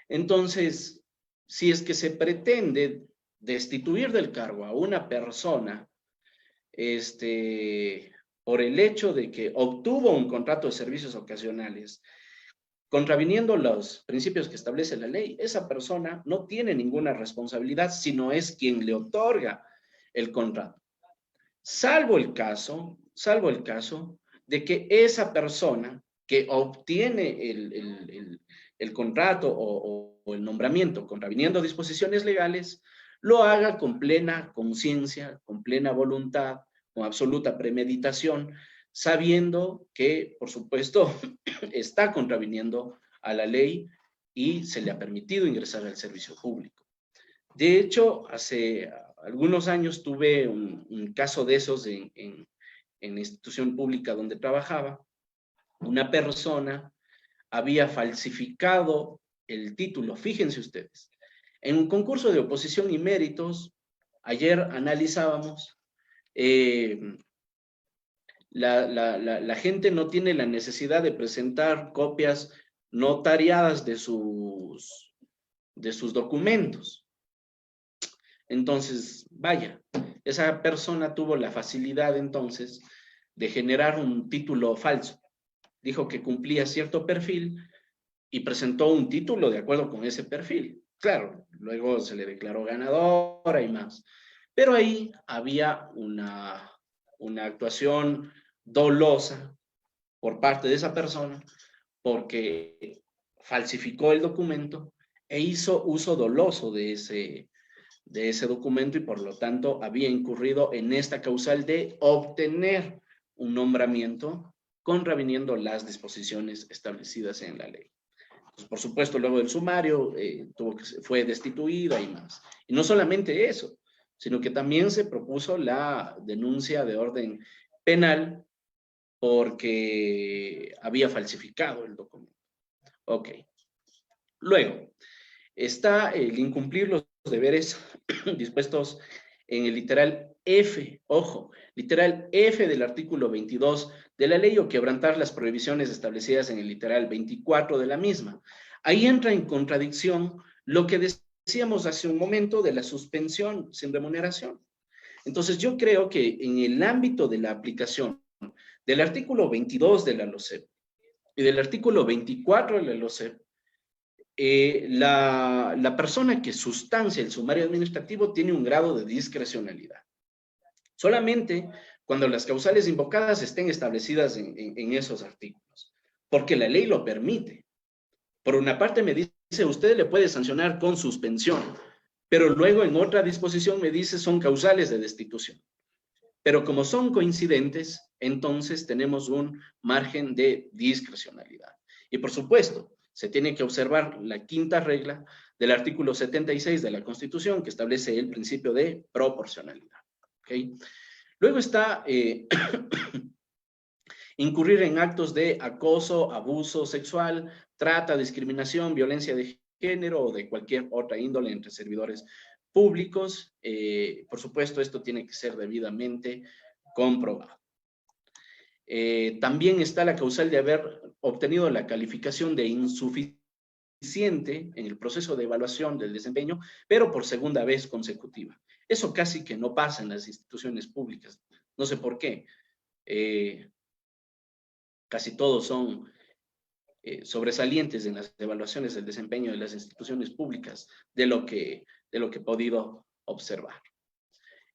Entonces, si es que se pretende destituir del cargo a una persona por el hecho de que obtuvo un contrato de servicios ocasionales, contraviniendo los principios que establece la ley, esa persona no tiene ninguna responsabilidad, sino es quien le otorga el contrato. Salvo el caso de que esa persona que obtiene el contrato o el nombramiento contraviniendo disposiciones legales, lo haga con plena conciencia, con plena voluntad, con absoluta premeditación, sabiendo que, por supuesto, está contraviniendo a la ley y se le ha permitido ingresar al servicio público. De hecho, hace algunos años tuve un caso de esos en la institución pública donde trabajaba. Una persona había falsificado el título, fíjense ustedes, en un concurso de oposición y méritos. Ayer analizábamos, la gente no tiene la necesidad de presentar copias notariadas de sus documentos. Entonces, vaya, esa persona tuvo la facilidad entonces de generar un título falso. Dijo que cumplía cierto perfil y presentó un título de acuerdo con ese perfil. Claro, luego se le declaró ganadora y más. Pero ahí había una actuación dolosa por parte de esa persona porque falsificó el documento e hizo uso doloso de ese documento y por lo tanto había incurrido en esta causal de obtener un nombramiento contraviniendo las disposiciones establecidas en la ley. Pues, por supuesto, luego del sumario fue destituida y más. Y no solamente eso, sino que también se propuso la denuncia de orden penal porque había falsificado el documento. Ok. Luego, está el incumplir los deberes dispuestos en el literal F, ojo, literal F del artículo 22 de la ley o quebrantar las prohibiciones establecidas en el literal 24 de la misma. Ahí entra en contradicción lo que decíamos hace un momento de la suspensión sin remuneración. Entonces yo creo que en el ámbito de la aplicación del artículo 22 de la LOCEP y del artículo 24 de la LOCEP, la persona que sustancia el sumario administrativo tiene un grado de discrecionalidad. Solamente cuando las causales invocadas estén establecidas en esos artículos, porque la ley lo permite. Por una parte me dice, usted le puede sancionar con suspensión, pero luego en otra disposición me dice son causales de destitución. Pero como son coincidentes, entonces tenemos un margen de discrecionalidad. Y por supuesto, se tiene que observar la quinta regla del artículo 76 de la Constitución que establece el principio de proporcionalidad. ¿Okay? Luego está incurrir en actos de acoso, abuso sexual, trata, discriminación, violencia de género o de cualquier otra índole entre servidores públicos. Por supuesto, esto tiene que ser debidamente comprobado. También está la causal de haber obtenido la calificación de insuficiente en el proceso de evaluación del desempeño, pero por segunda vez consecutiva. Eso casi que no pasa en las instituciones públicas. No sé por qué. Casi todos son sobresalientes en las evaluaciones del desempeño de las instituciones públicas, de lo que he podido observar.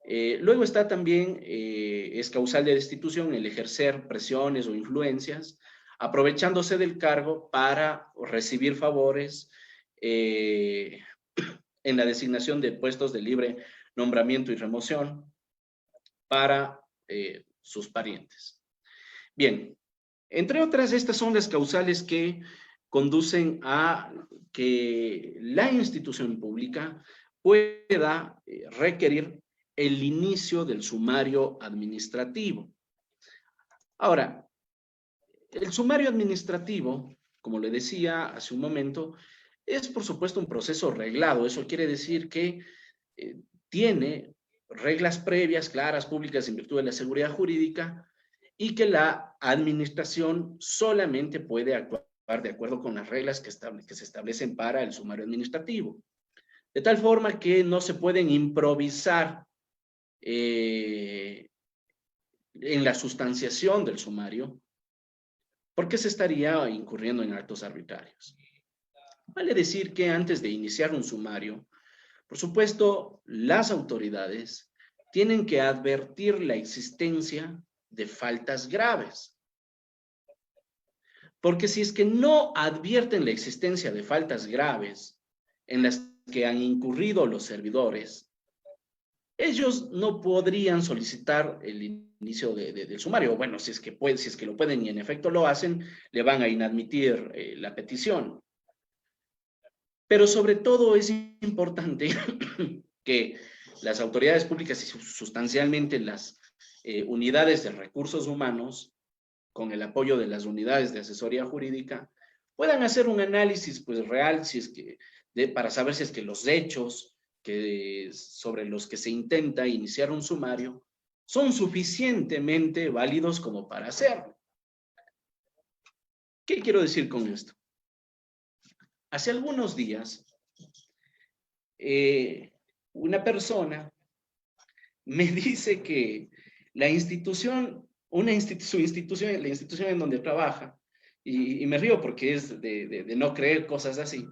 Luego está también, es causal de destitución el ejercer presiones o influencias, aprovechándose del cargo para recibir favores en la designación de puestos de libre nombramiento y remoción para sus parientes. Bien, entre otras, estas son las causales que conducen a que la institución pública pueda requerir el inicio del sumario administrativo. Ahora, el sumario administrativo, como le decía hace un momento, es por supuesto un proceso reglado. Eso quiere decir que tiene reglas previas, claras, públicas en virtud de la seguridad jurídica y que la administración solamente puede actuar de acuerdo con las reglas que se establecen para el sumario administrativo. De tal forma que no se pueden improvisar en la sustanciación del sumario, porque se estaría incurriendo en actos arbitrarios. Vale decir que antes de iniciar un sumario, por supuesto, las autoridades tienen que advertir la existencia de faltas graves. Porque si es que no advierten la existencia de faltas graves en las que han incurrido los servidores, ellos no podrían solicitar el inicio del sumario. Bueno, si es que lo pueden y en efecto lo hacen, le van a inadmitir la petición. Pero sobre todo es importante que las autoridades públicas y sustancialmente las unidades de recursos humanos, con el apoyo de las unidades de asesoría jurídica, puedan hacer un análisis pues, real si es que, para saber si es que los hechos sobre los que se intenta iniciar un sumario son suficientemente válidos como para hacerlo. ¿Qué quiero decir con esto? Hace algunos días, una persona me dice que la institución, la institución en donde trabaja, y me río porque es de no creer cosas así.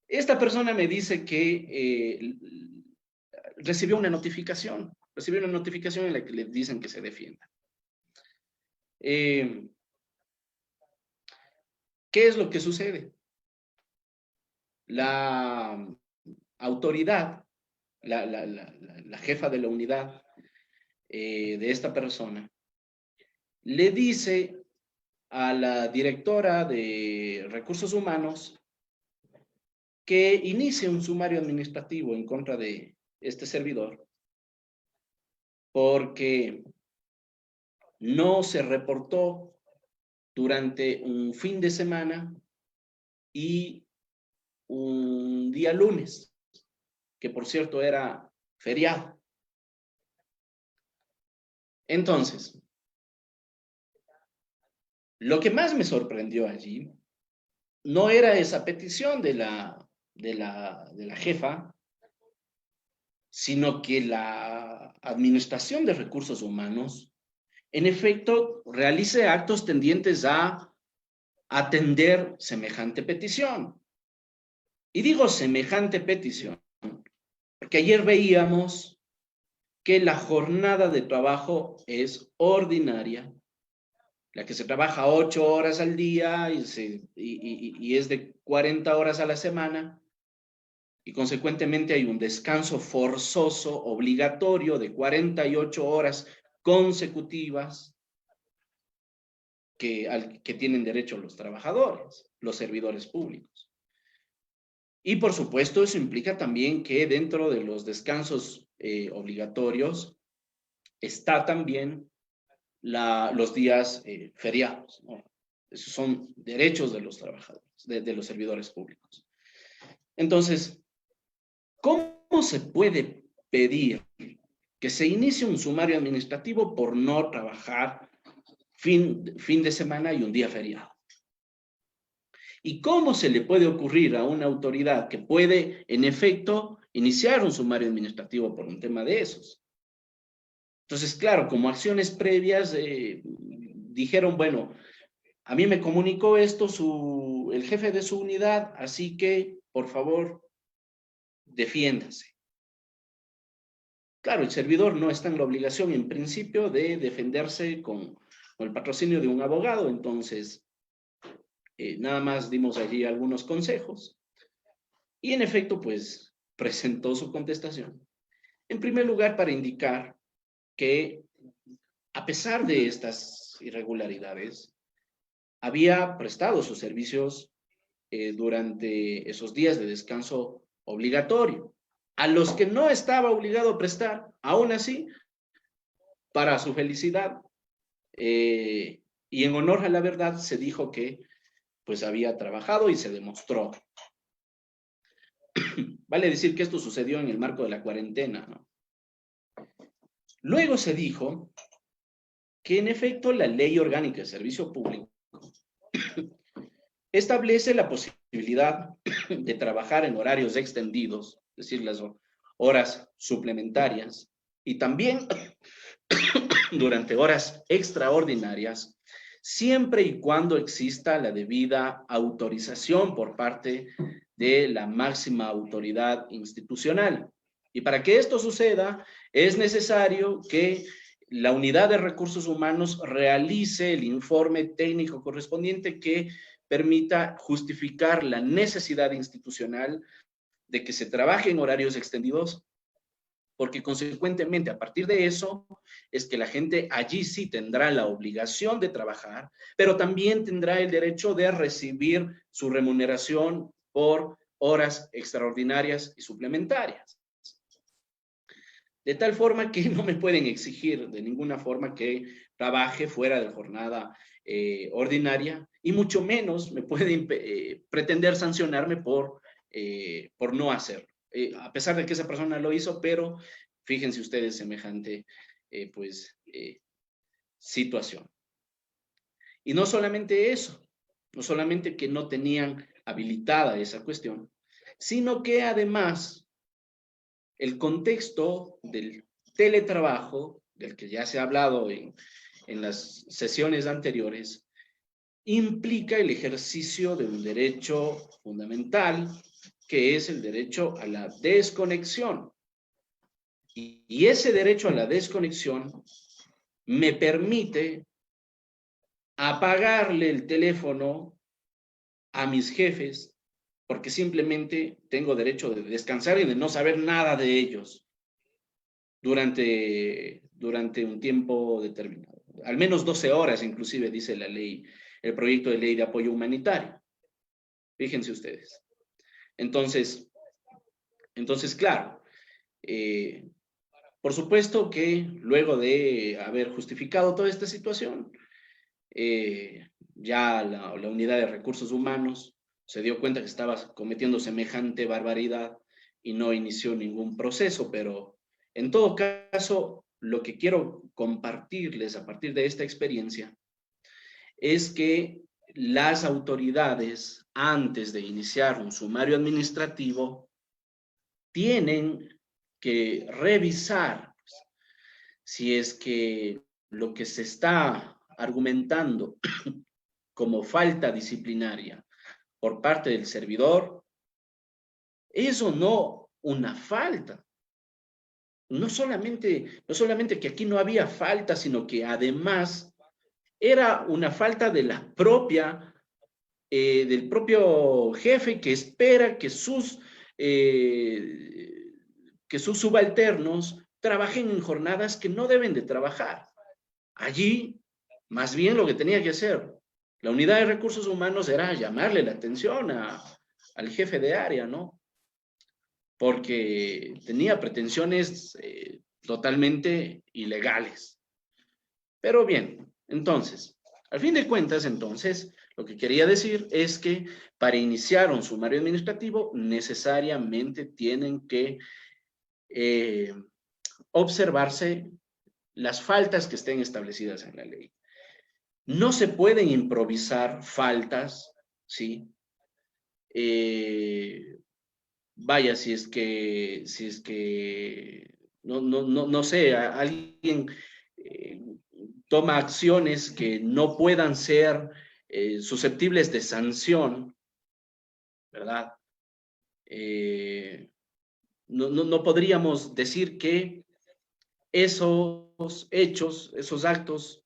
Esta persona me dice que recibió una notificación en la que le dicen que se defienda. ¿Qué es lo que sucede? La autoridad, la jefa de la unidad de esta persona, le dice a la directora de Recursos Humanos que inicie un sumario administrativo en contra de este servidor porque no se reportó durante un fin de semana y un día lunes, que por cierto era feriado. Entonces, lo que más me sorprendió allí no era esa petición de la jefa, sino que la Administración de Recursos Humanos, en efecto, realice actos tendientes a atender semejante petición. Y digo semejante petición, porque ayer veíamos que la jornada de trabajo es ordinaria, la que se trabaja 8 horas al día y es de 40 horas a la semana, y consecuentemente hay un descanso forzoso, obligatorio, de 48 horas consecutivas que tienen derecho los trabajadores, los servidores públicos. Y por supuesto eso implica también que dentro de los descansos obligatorios está también los días feriados, ¿no? Esos son derechos de los trabajadores, de los servidores públicos. Entonces, ¿cómo se puede pedir que se inicie un sumario administrativo por no trabajar fin de semana y un día feriado? ¿Y cómo se le puede ocurrir a una autoridad que puede, en efecto, iniciar un sumario administrativo por un tema de esos? Entonces, claro, como acciones previas, dijeron, bueno, a mí me comunicó esto el jefe de su unidad, así que, por favor, defiéndase. Claro, el servidor no está en la obligación, en principio, de defenderse con el patrocinio de un abogado, entonces, nada más dimos allí algunos consejos. Y en efecto, pues, presentó su contestación. En primer lugar, para indicar que, a pesar de estas irregularidades, había prestado sus servicios durante esos días de descanso obligatorio, a los que no estaba obligado a prestar, aún así, para su felicidad, y en honor a la verdad, se dijo que pues había trabajado y se demostró. Vale decir que esto sucedió en el marco de la cuarentena, ¿no? Luego se dijo que en efecto la Ley Orgánica de Servicio Público establece la posibilidad de trabajar en horarios extendidos, es decir, las horas suplementarias, y también durante horas extraordinarias, siempre y cuando exista la debida autorización por parte de la máxima autoridad institucional. Y para que esto suceda, es necesario que la unidad de recursos humanos realice el informe técnico correspondiente que permita justificar la necesidad institucional de que se trabaje en horarios extendidos, porque consecuentemente a partir de eso es que la gente allí sí tendrá la obligación de trabajar, pero también tendrá el derecho de recibir su remuneración por horas extraordinarias y suplementarias. De tal forma que no me pueden exigir de ninguna forma que trabaje fuera de jornada ordinaria, y mucho menos me pueden pretender sancionarme por no hacerlo. A pesar de que esa persona lo hizo, pero fíjense ustedes semejante situación. Y no solamente eso, no solamente que no tenían habilitada esa cuestión, sino que además el contexto del teletrabajo, del que ya se ha hablado en las sesiones anteriores, implica el ejercicio de un derecho fundamental, que es el derecho a la desconexión. Y ese derecho a la desconexión me permite apagarle el teléfono a mis jefes, porque simplemente tengo derecho de descansar y de no saber nada de ellos durante un tiempo determinado. al menos 12 horas, inclusive, dice la ley, el proyecto de ley de apoyo humanitario. Fíjense ustedes. Entonces claro, por supuesto que luego de haber justificado toda esta situación, ya la unidad de recursos humanos se dio cuenta que estaba cometiendo semejante barbaridad y no inició ningún proceso, pero en todo caso, lo que quiero compartirles a partir de esta experiencia es que las autoridades, antes de iniciar un sumario administrativo, tienen que revisar si es que lo que se está argumentando como falta disciplinaria por parte del servidor es o no una falta. No solamente que aquí no había falta, sino que además era una falta de la propia, del propio jefe que espera que sus subalternos trabajen en jornadas que no deben de trabajar. Allí, más bien lo que tenía que hacer la unidad de recursos humanos era llamarle la atención al jefe de área, ¿no? Porque tenía pretensiones totalmente ilegales. Pero bien, entonces, al fin de cuentas, entonces, lo que quería decir es que para iniciar un sumario administrativo necesariamente tienen que observarse las faltas que estén establecidas en la ley. No se pueden improvisar faltas, ¿sí? Vaya, si es que no sé, alguien toma acciones que no puedan ser susceptibles de sanción, ¿verdad? No podríamos decir que esos hechos, esos actos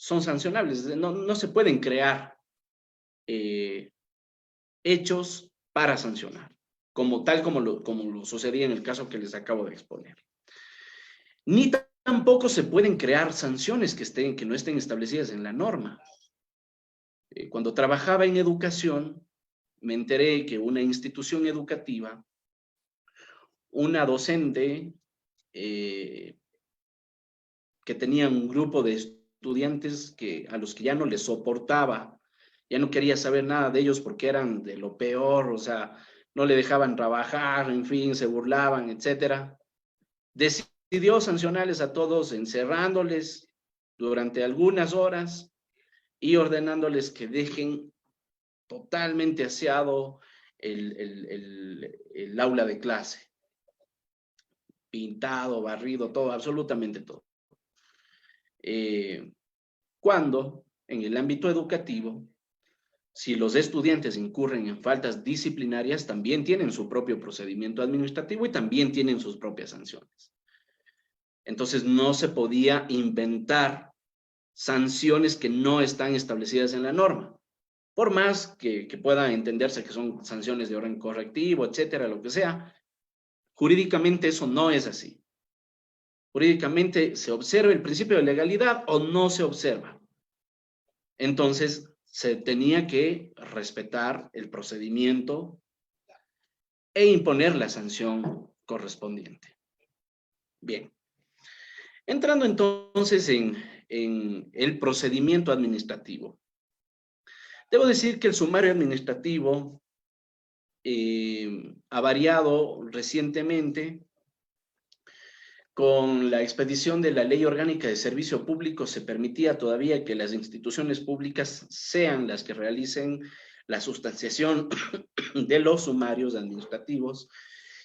son sancionables. No se pueden crear hechos para sancionar, tal como lo sucedía en el caso que les acabo de exponer. Ni tampoco se pueden crear sanciones que no estén establecidas en la norma. Cuando trabajaba en educación, me enteré que una institución educativa, una docente que tenía un grupo de estudiantes a los que ya no les soportaba, ya no quería saber nada de ellos porque eran de lo peor, o sea, no le dejaban trabajar, en fin, se burlaban, etcétera. Decidió sancionarles a todos encerrándoles durante algunas horas y ordenándoles que dejen totalmente aseado el aula de clase. Pintado, barrido, todo, absolutamente todo. Cuando en el ámbito educativo, si los estudiantes incurren en faltas disciplinarias, también tienen su propio procedimiento administrativo y también tienen sus propias sanciones. Entonces no se podía inventar sanciones que no están establecidas en la norma. Por más que pueda entenderse que son sanciones de orden correctivo, etcétera, lo que sea, jurídicamente eso no es así. Jurídicamente se observa el principio de legalidad o no se observa. Entonces se tenía que respetar el procedimiento e imponer la sanción correspondiente. Bien. Entrando entonces en el procedimiento administrativo. Debo decir que el sumario administrativo ha variado recientemente. Con la expedición de la Ley Orgánica de Servicio Público se permitía todavía que las instituciones públicas sean las que realicen la sustanciación de los sumarios administrativos.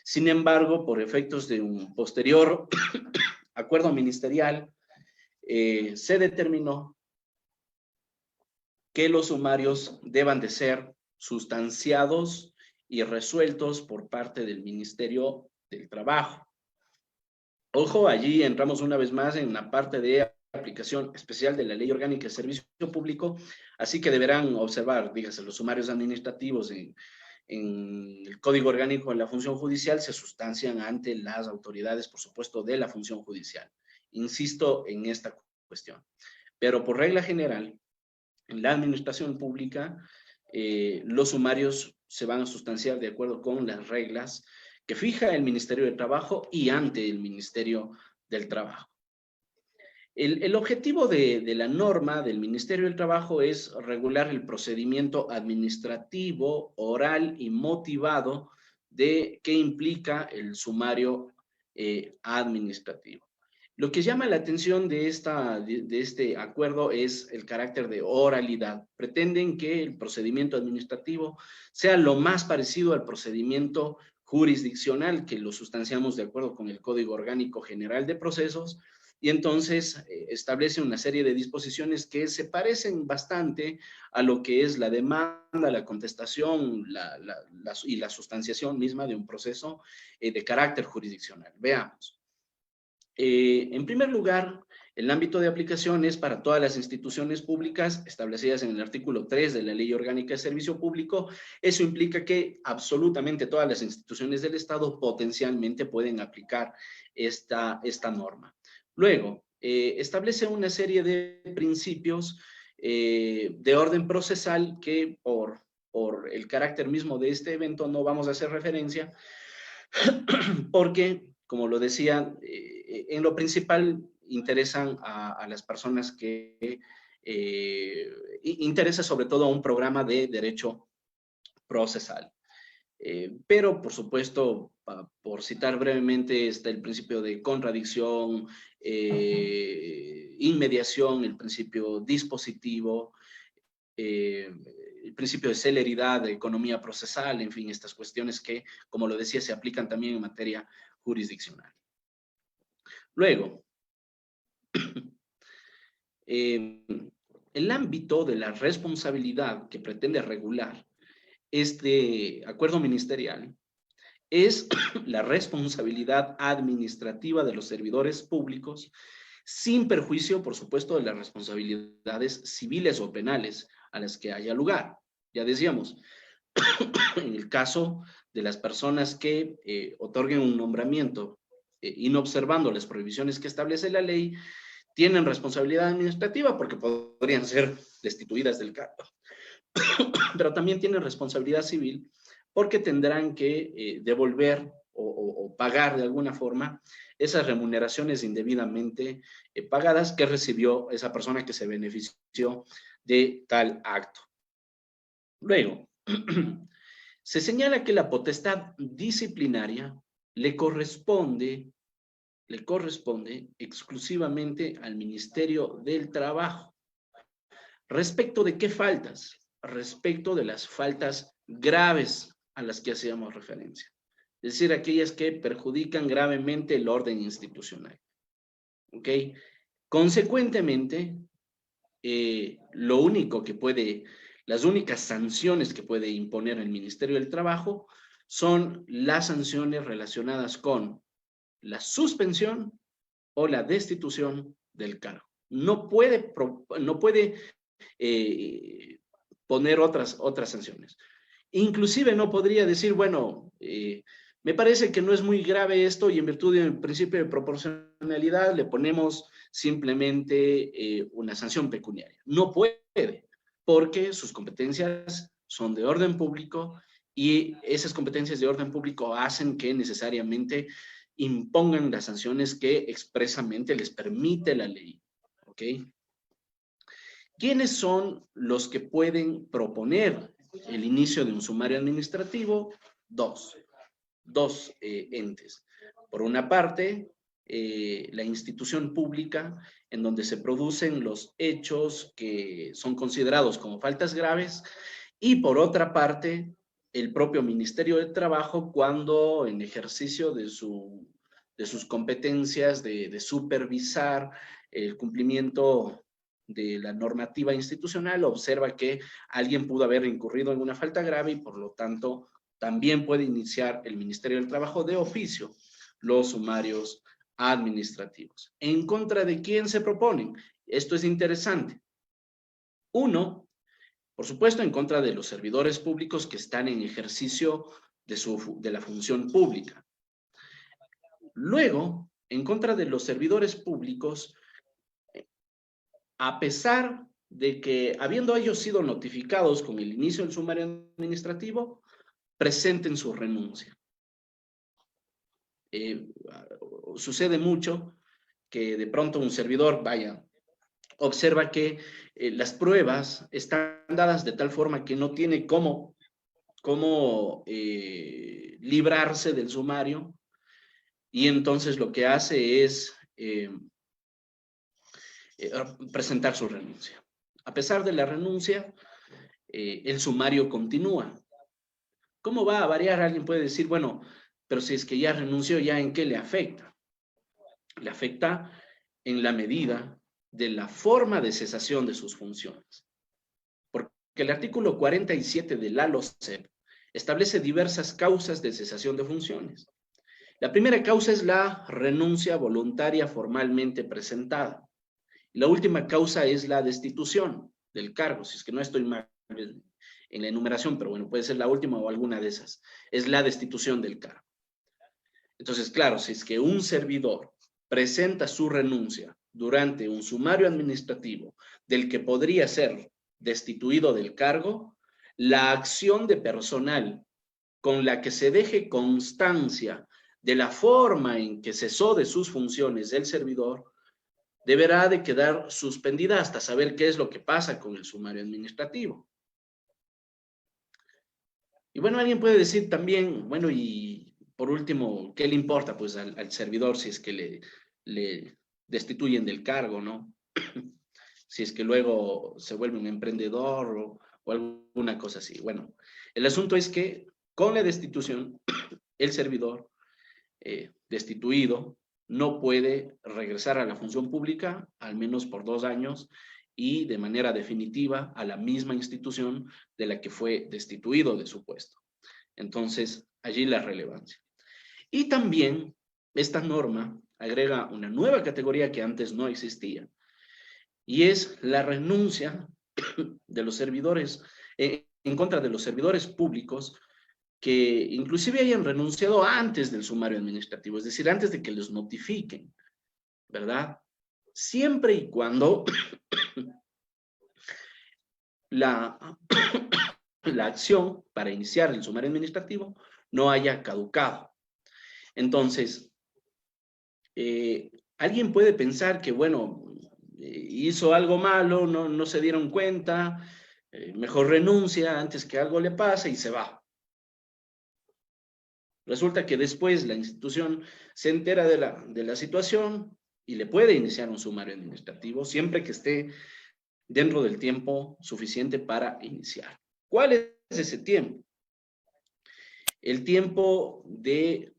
Sin embargo, por efectos de un posterior acuerdo ministerial, se determinó que los sumarios deban de ser sustanciados y resueltos por parte del Ministerio del Trabajo. Ojo, allí entramos una vez más en la parte de aplicación especial de la Ley Orgánica de Servicio Público, así que deberán observar, dígase, los sumarios administrativos en el Código Orgánico de la Función Judicial se sustancian ante las autoridades, por supuesto, de la función judicial. Insisto en esta cuestión. Pero por regla general, en la administración pública, los sumarios se van a sustanciar de acuerdo con las reglas que fija el Ministerio de Trabajo y ante el Ministerio del Trabajo. El objetivo de la norma del Ministerio del Trabajo es regular el procedimiento administrativo, oral y motivado que implica el sumario administrativo. Lo que llama la atención de este acuerdo es el carácter de oralidad. Pretenden que el procedimiento administrativo sea lo más parecido al procedimiento jurisdiccional, que lo sustanciamos de acuerdo con el Código Orgánico General de Procesos, y entonces establece una serie de disposiciones que se parecen bastante a lo que es la demanda, la contestación y la sustanciación misma de un proceso de carácter jurisdiccional. Veamos. En primer lugar, el ámbito de aplicación es para todas las instituciones públicas establecidas en el artículo 3 de la Ley Orgánica de Servicio Público. Eso implica que absolutamente todas las instituciones del Estado potencialmente pueden aplicar esta norma. Luego, establece una serie de principios de orden procesal que por el carácter mismo de este evento no vamos a hacer referencia, porque, como lo decía, en lo principal interesan a las personas que interesa sobre todo un programa de derecho procesal. Pero, por supuesto, por citar brevemente, está el principio de contradicción, inmediación, el principio dispositivo, el principio de celeridad, de economía procesal, en fin, estas cuestiones que, como lo decía, se aplican también en materia jurisdiccional. Luego, el ámbito de la responsabilidad que pretende regular este acuerdo ministerial es la responsabilidad administrativa de los servidores públicos, sin perjuicio, por supuesto, de las responsabilidades civiles o penales a las que haya lugar. Ya decíamos, en el caso de las personas que otorguen un nombramiento inobservando las prohibiciones que establece la ley, tienen responsabilidad administrativa porque podrían ser destituidas del cargo. Pero también tienen responsabilidad civil porque tendrán que devolver o pagar de alguna forma esas remuneraciones indebidamente pagadas que recibió esa persona que se benefició de tal acto. Luego, se señala que la potestad disciplinaria le corresponde exclusivamente al Ministerio del Trabajo. ¿Respecto de qué faltas? Respecto de las faltas graves a las que hacíamos referencia. Es decir, aquellas que perjudican gravemente el orden institucional. ¿Ok? Consecuentemente, las únicas sanciones que puede imponer el Ministerio del Trabajo son las sanciones relacionadas con la suspensión o la destitución del cargo. No puede poner otras sanciones. Inclusive no podría decir, bueno, me parece que no es muy grave esto y en virtud del principio de proporcionalidad le ponemos simplemente una sanción pecuniaria. No puede, porque sus competencias son de orden público y esas competencias de orden público hacen que necesariamente impongan las sanciones que expresamente les permite la ley. ¿Ok? ¿Quiénes son los que pueden proponer el inicio de un sumario administrativo? Dos entes. Por una parte, la institución pública en donde se producen los hechos que son considerados como faltas graves, y por otra parte, el propio Ministerio de Trabajo cuando en ejercicio de sus competencias de supervisar el cumplimiento de la normativa institucional, observa que alguien pudo haber incurrido en una falta grave y por lo tanto también puede iniciar el Ministerio del Trabajo de oficio los sumarios administrativos. ¿En contra de quién se proponen? Esto es interesante. Uno, por supuesto, en contra de los servidores públicos que están en ejercicio de la función pública. Luego, en contra de los servidores públicos a pesar de que, habiendo ellos sido notificados con el inicio del sumario administrativo, presenten su renuncia. Sucede mucho que de pronto un servidor, observa que las pruebas están dadas de tal forma que no tiene cómo librarse del sumario, y entonces lo que hace es presentar su renuncia. A pesar de la renuncia, el sumario continúa. ¿Cómo va a variar? Alguien puede decir, bueno, pero si es que ya renunció, ¿ya en qué le afecta? Le afecta en la medida de la forma de cesación de sus funciones. Porque el artículo 47 de la LOCEP establece diversas causas de cesación de funciones. La primera causa es la renuncia voluntaria formalmente presentada. La última causa es la destitución del cargo, si es que no estoy mal en la enumeración, pero bueno, puede ser la última o alguna de esas. Es la destitución del cargo. Entonces, claro, si es que un servidor presenta su renuncia durante un sumario administrativo del que podría ser destituido del cargo, la acción de personal con la que se deje constancia de la forma en que cesó de sus funciones el servidor deberá de quedar suspendida hasta saber qué es lo que pasa con el sumario administrativo. Y bueno, alguien puede decir también, bueno, y por último, ¿qué le importa pues al servidor si es que le destituyen del cargo, ¿no? Si es que luego se vuelve un emprendedor o alguna cosa así. Bueno, el asunto es que con la destitución, el servidor destituido no puede regresar a la función pública, al menos por 2 años, y de manera definitiva a la misma institución de la que fue destituido de su puesto. Entonces, allí la relevancia. Y también esta norma agrega una nueva categoría que antes no existía, y es la renuncia de los servidores, en contra de los servidores públicos que inclusive hayan renunciado antes del sumario administrativo, es decir, antes de que les notifiquen, ¿verdad? Siempre y cuando la acción para iniciar el sumario administrativo no haya caducado. Entonces, alguien puede pensar que, bueno, hizo algo malo, no se dieron cuenta, mejor renuncia antes que algo le pase y se va. Resulta que después la institución se entera de la situación y le puede iniciar un sumario administrativo siempre que esté dentro del tiempo suficiente para iniciar. ¿Cuál es ese tiempo? El tiempo de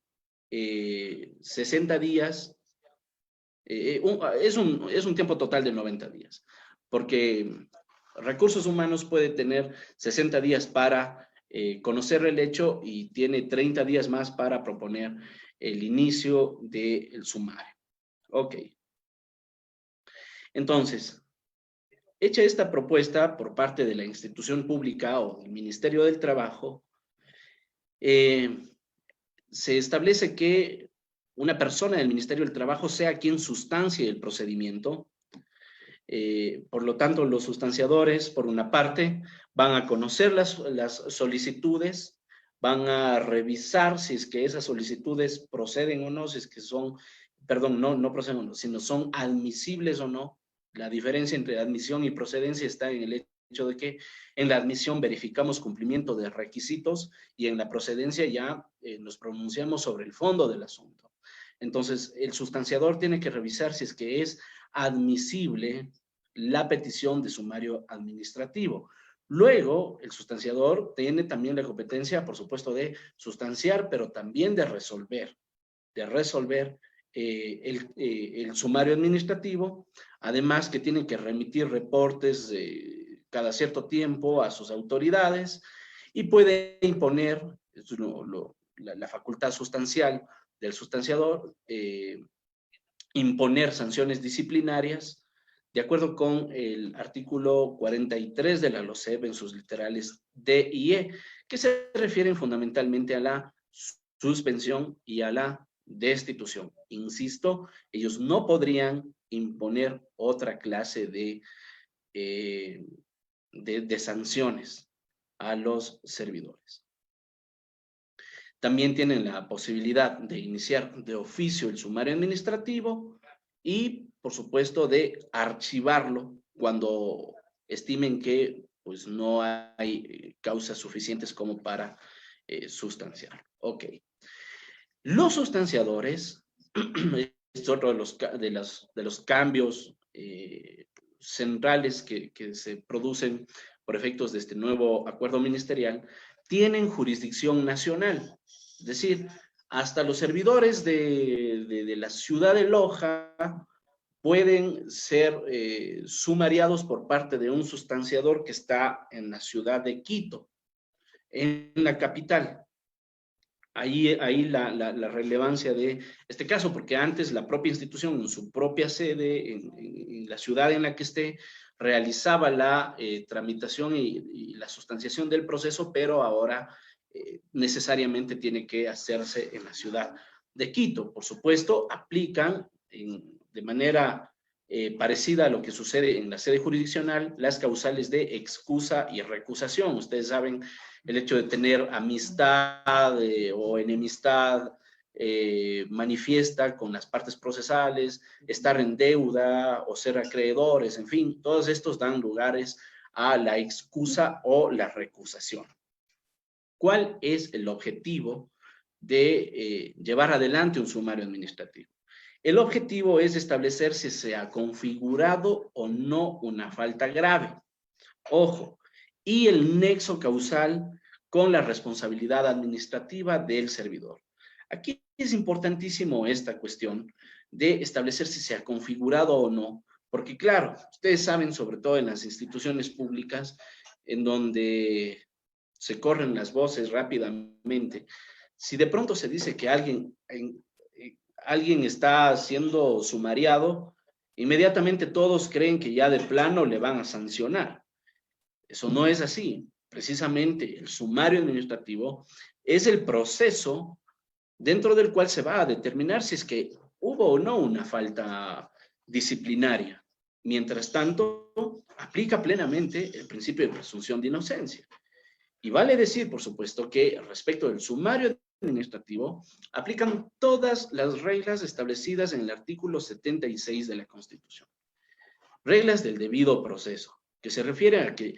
60 días, es un tiempo total de 90 días, porque Recursos Humanos puede tener 60 días para conocer el hecho y tiene 30 días más para proponer el inicio del sumario. Ok. Entonces, hecha esta propuesta por parte de la institución pública o del Ministerio del Trabajo, se establece que una persona del Ministerio del Trabajo sea quien sustancie el procedimiento. Por lo tanto, los sustanciadores, por una parte, van a conocer las solicitudes, van a revisar si es que esas solicitudes proceden o no, si es que son, perdón, no proceden o no, sino son admisibles o no. La diferencia entre admisión y procedencia está en el hecho de que en la admisión verificamos cumplimiento de requisitos y en la procedencia ya nos pronunciamos sobre el fondo del asunto. Entonces, el sustanciador tiene que revisar si es que es admisible la petición de sumario administrativo. Luego, el sustanciador tiene también la competencia, por supuesto, de sustanciar, pero también de resolver el sumario administrativo, además que tiene que remitir reportes cada cierto tiempo a sus autoridades y puede imponer la facultad sustancial del sustanciador, imponer sanciones disciplinarias de acuerdo con el artículo 43 de la LOCEP en sus literales D y E, que se refieren fundamentalmente a la suspensión y a la destitución. Insisto, ellos no podrían imponer otra clase de sanciones a los servidores. También tienen la posibilidad de iniciar de oficio el sumario administrativo y, por supuesto, de archivarlo cuando estimen que pues, no hay causas suficientes como para sustanciarlo. Ok. Los sustanciadores es otro de los cambios centrales que se producen por efectos de este nuevo acuerdo ministerial, tienen jurisdicción nacional. Es decir, hasta los servidores de la ciudad de Loja pueden ser sumariados por parte de un sustanciador que está en la ciudad de Quito, en la capital. Ahí la relevancia de este caso, porque antes la propia institución en su propia sede, en la ciudad en la que esté, realizaba la tramitación y la sustanciación del proceso, pero ahora necesariamente tiene que hacerse en la ciudad de Quito. Por supuesto, aplican de manera parecida a lo que sucede en la sede jurisdiccional las causales de excusa y recusación. Ustedes saben el hecho de tener amistad o enemistad manifiesta con las partes procesales, estar en deuda o ser acreedores, en fin, todos estos dan lugares a la excusa o la recusación. ¿Cuál es el objetivo de llevar adelante un sumario administrativo? El objetivo es establecer si se ha configurado o no una falta grave. Ojo, y el nexo causal con la responsabilidad administrativa del servidor. Aquí es importantísimo esta cuestión de establecer si se ha configurado o no, porque claro, ustedes saben, sobre todo en las instituciones públicas, en donde se corren las voces rápidamente, si de pronto se dice que alguien está siendo sumariado, inmediatamente todos creen que ya de plano le van a sancionar. Eso no es así. Precisamente el sumario administrativo es el proceso dentro del cual se va a determinar si es que hubo o no una falta disciplinaria. Mientras tanto, aplica plenamente el principio de presunción de inocencia. Y vale decir, por supuesto, que respecto del sumario administrativo, aplican todas las reglas establecidas en el artículo 76 de la Constitución. Reglas del debido proceso, que se refiere a que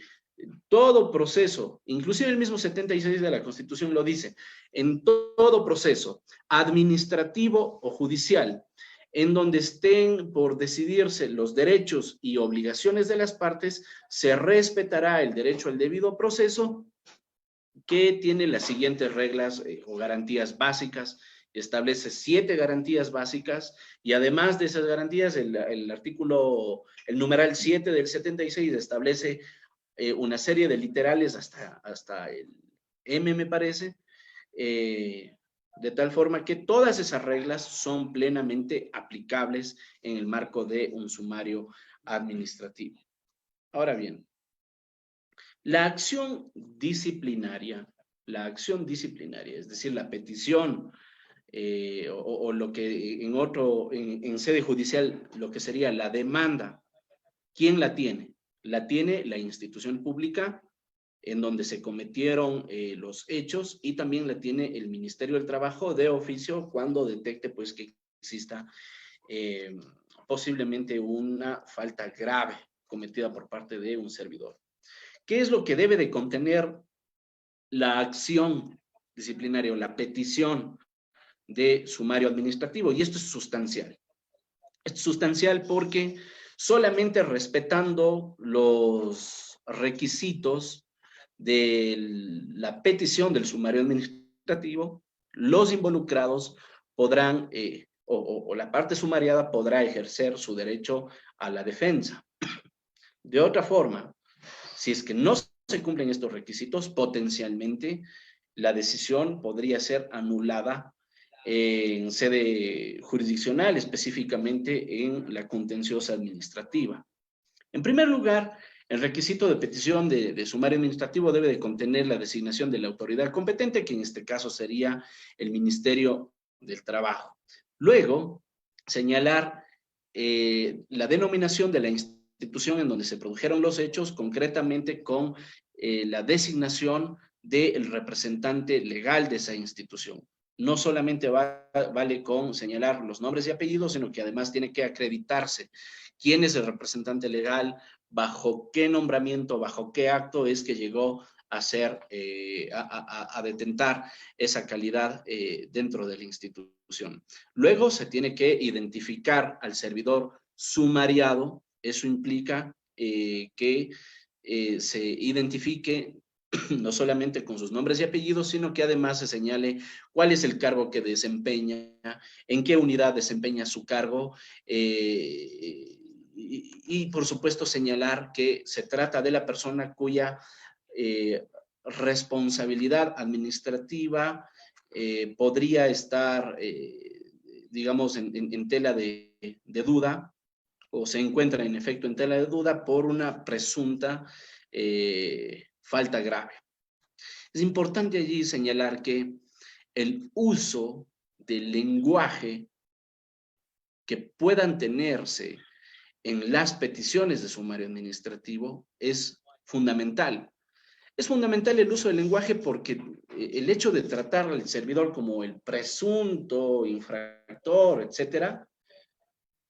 todo proceso, inclusive el mismo 76 de la Constitución lo dice, en todo proceso administrativo o judicial, en donde estén por decidirse los derechos y obligaciones de las partes, se respetará el derecho al debido proceso, que tiene las siguientes reglas o garantías básicas. Establece 7 garantías básicas y además de esas garantías, el numeral 7 del 76 establece una serie de literales hasta el M, me parece, de tal forma que todas esas reglas son plenamente aplicables en el marco de un sumario administrativo. Ahora bien, la acción disciplinaria, es decir, la petición o lo que en sede judicial, lo que sería la demanda, ¿quién la tiene? La tiene la institución pública en donde se cometieron los hechos y también la tiene el Ministerio del Trabajo de oficio cuando detecte pues que exista posiblemente una falta grave cometida por parte de un servidor. ¿Qué es lo que debe de contener la acción disciplinaria o la petición de sumario administrativo? Y esto es sustancial. Es sustancial porque solamente respetando los requisitos de la petición del sumario administrativo, los involucrados podrán, o la parte sumariada podrá ejercer su derecho a la defensa. De otra forma, si es que no se cumplen estos requisitos, potencialmente la decisión podría ser anulada en sede jurisdiccional, específicamente en la contenciosa administrativa. En primer lugar, el requisito de petición de sumario administrativo debe de contener la designación de la autoridad competente, que en este caso sería el Ministerio del trabajo. Luego, señalar la denominación de la institución en donde se produjeron los hechos, concretamente con la designación del representante legal de esa institución. No solamente vale con señalar los nombres y apellidos, sino que además tiene que acreditarse quién es el representante legal, bajo qué nombramiento, bajo qué acto es que llegó a ser, a detentar esa calidad dentro de la institución. Luego se tiene que identificar al servidor sumariado. Eso implica que se identifique no solamente con sus nombres y apellidos, sino que además se señale cuál es el cargo que desempeña, en qué unidad desempeña su cargo, y por supuesto señalar que se trata de la persona cuya responsabilidad administrativa podría estar, digamos, en tela de duda, o se encuentra en efecto en tela de duda por una presunta falta grave. Es importante allí señalar que el uso del lenguaje que puedan tenerse en las peticiones de sumario administrativo es fundamental. Es fundamental el uso del lenguaje porque el hecho de tratar al servidor como el presunto infractor, etcétera,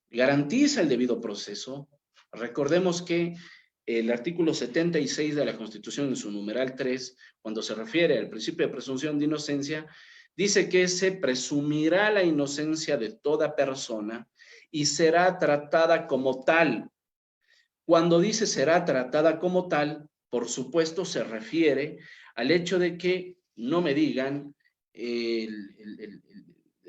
garantiza el debido proceso. Recordemos que el artículo 76 de la Constitución, en su numeral 3, cuando se refiere al principio de presunción de inocencia, dice que se presumirá la inocencia de toda persona y será tratada como tal. Cuando dice será tratada como tal, por supuesto se refiere al hecho de que no me digan,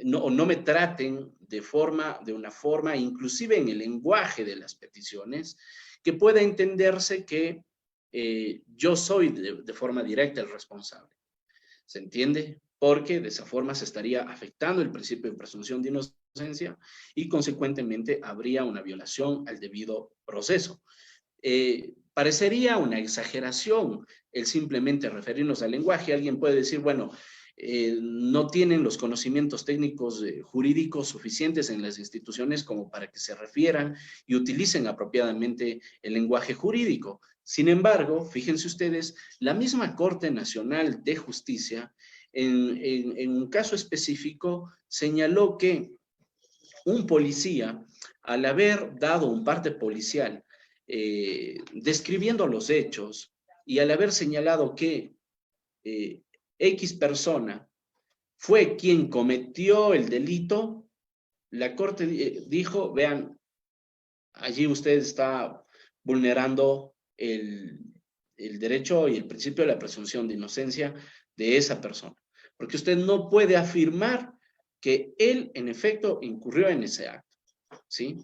no me traten de una forma, inclusive en el lenguaje de las peticiones, que pueda entenderse que yo soy de forma directa el responsable. ¿Se entiende? Porque de esa forma se estaría afectando el principio de presunción de inocencia y consecuentemente habría una violación al debido proceso. Parecería una exageración el simplemente referirnos al lenguaje. Alguien puede decir, bueno, no tienen los conocimientos técnicos jurídicos suficientes en las instituciones como para que se refieran y utilicen apropiadamente el lenguaje jurídico. Sin embargo, fíjense ustedes, la misma Corte Nacional de Justicia, en un caso específico, señaló que un policía, al haber dado un parte policial describiendo los hechos y al haber señalado que X persona fue quien cometió el delito, la Corte dijo, vean, allí usted está vulnerando el derecho y el principio de la presunción de inocencia de esa persona, porque usted no puede afirmar que él, en efecto, incurrió en ese acto, ¿sí?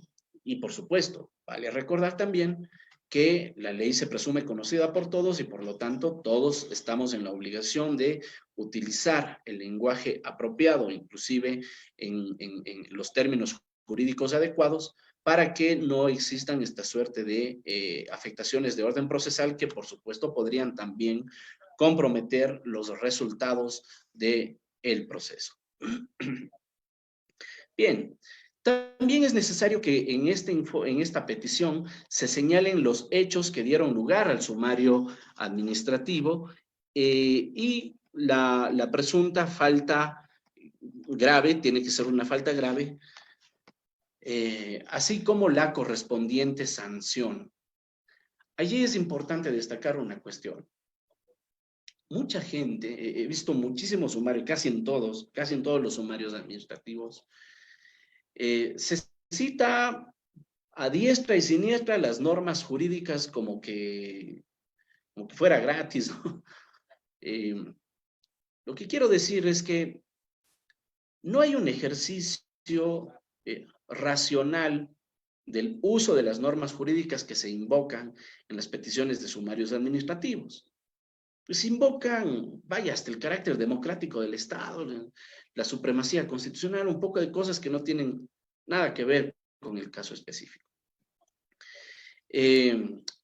Y por supuesto, vale recordar también que la ley se presume conocida por todos y por lo tanto todos estamos en la obligación de utilizar el lenguaje apropiado, inclusive en los términos jurídicos adecuados, para que no existan esta suerte de afectaciones de orden procesal que por supuesto podrían también comprometer los resultados del proceso. Bien, también es necesario que en esta petición se señalen los hechos que dieron lugar al sumario administrativo y la presunta falta grave, tiene que ser una falta grave, así como la correspondiente sanción. Allí es importante destacar una cuestión. Mucha gente, he visto muchísimos sumarios, casi en todos los sumarios administrativos, se cita a diestra y siniestra las normas jurídicas como que fuera gratis, ¿no? Lo que quiero decir es que no hay un ejercicio racional del uso de las normas jurídicas que se invocan en las peticiones de sumarios administrativos. Pues invocan, vaya, hasta el carácter democrático del Estado, la supremacía constitucional, un poco de cosas que no tienen nada que ver con el caso específico.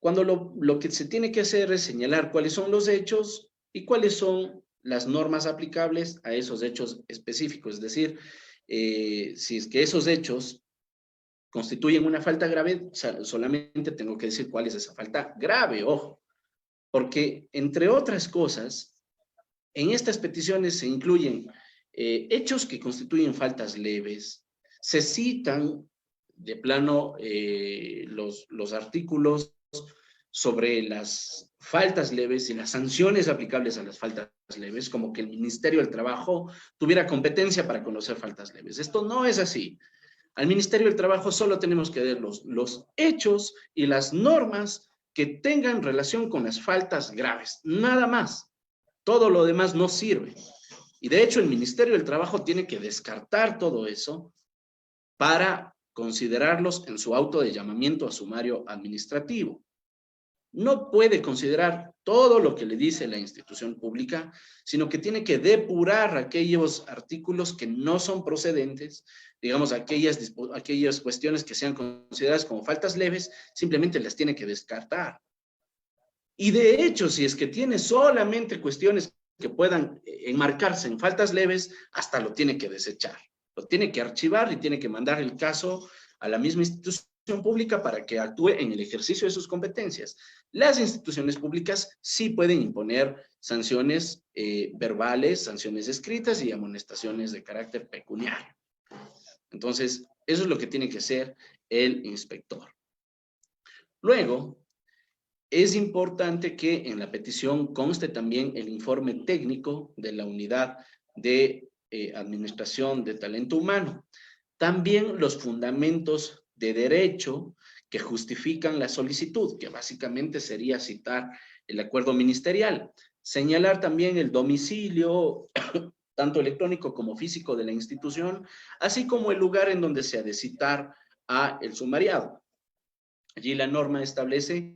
Cuando lo que se tiene que hacer es señalar cuáles son los hechos y cuáles son las normas aplicables a esos hechos específicos. Es decir, si es que esos hechos constituyen una falta grave, solamente tengo que decir cuál es esa falta grave, ojo, porque entre otras cosas, en estas peticiones se incluyen hechos que constituyen faltas leves, se citan de plano los artículos sobre las faltas leves y las sanciones aplicables a las faltas leves, como que el Ministerio del Trabajo tuviera competencia para conocer faltas leves. Esto no es así. Al Ministerio del Trabajo solo tenemos que ver los hechos y las normas que tengan relación con las faltas graves, nada más. Todo lo demás no sirve. Y de hecho el Ministerio del Trabajo tiene que descartar todo eso para considerarlos en su auto de llamamiento a sumario administrativo. No puede considerar todo lo que le dice la institución pública, sino que tiene que depurar aquellos artículos que no son procedentes, digamos, aquellas cuestiones que sean consideradas como faltas leves, simplemente las tiene que descartar. Y de hecho, si es que tiene solamente cuestiones que puedan enmarcarse en faltas leves, hasta lo tiene que desechar. Lo tiene que archivar y tiene que mandar el caso a la misma institución pública para que actúe en el ejercicio de sus competencias. Las instituciones públicas sí pueden imponer sanciones verbales, sanciones escritas y amonestaciones de carácter pecuniario. Entonces, eso es lo que tiene que hacer el inspector. Luego, es importante que en la petición conste también el informe técnico de la unidad de administración de talento humano. También los fundamentos de derecho que justifican la solicitud, que básicamente sería citar el acuerdo ministerial. Señalar también el domicilio, tanto electrónico como físico de la institución, así como el lugar en donde se ha de citar a el sumariado. Allí la norma establece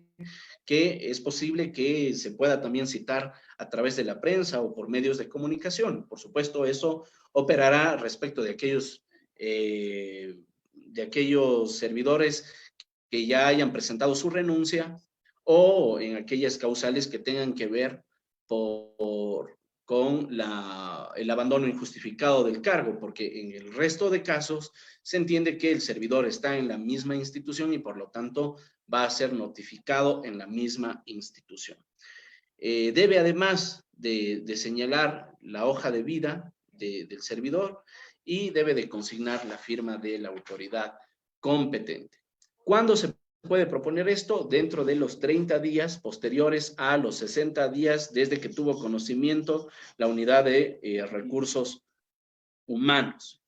que es posible que se pueda también citar a través de la prensa o por medios de comunicación. Por supuesto, eso operará respecto de aquellos servidores que ya hayan presentado su renuncia o en aquellas causales que tengan que ver con el abandono injustificado del cargo, porque en el resto de casos se entiende que el servidor está en la misma institución y por lo tanto va a ser notificado en la misma institución. Debe además de señalar la hoja de vida del servidor y debe de consignar la firma de la autoridad competente. ¿Cuándo se puede proponer esto? Dentro de los 30 días posteriores a los 60 días desde que tuvo conocimiento la unidad de recursos humanos.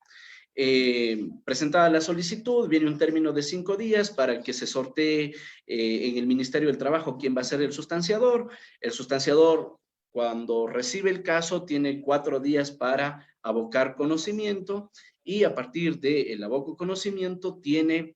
Presentada la solicitud, viene un término de 5 días para que se sortee en el Ministerio del Trabajo quién va a ser el sustanciador. El sustanciador, cuando recibe el caso, tiene 4 días para abocar conocimiento y a partir del aboco conocimiento tiene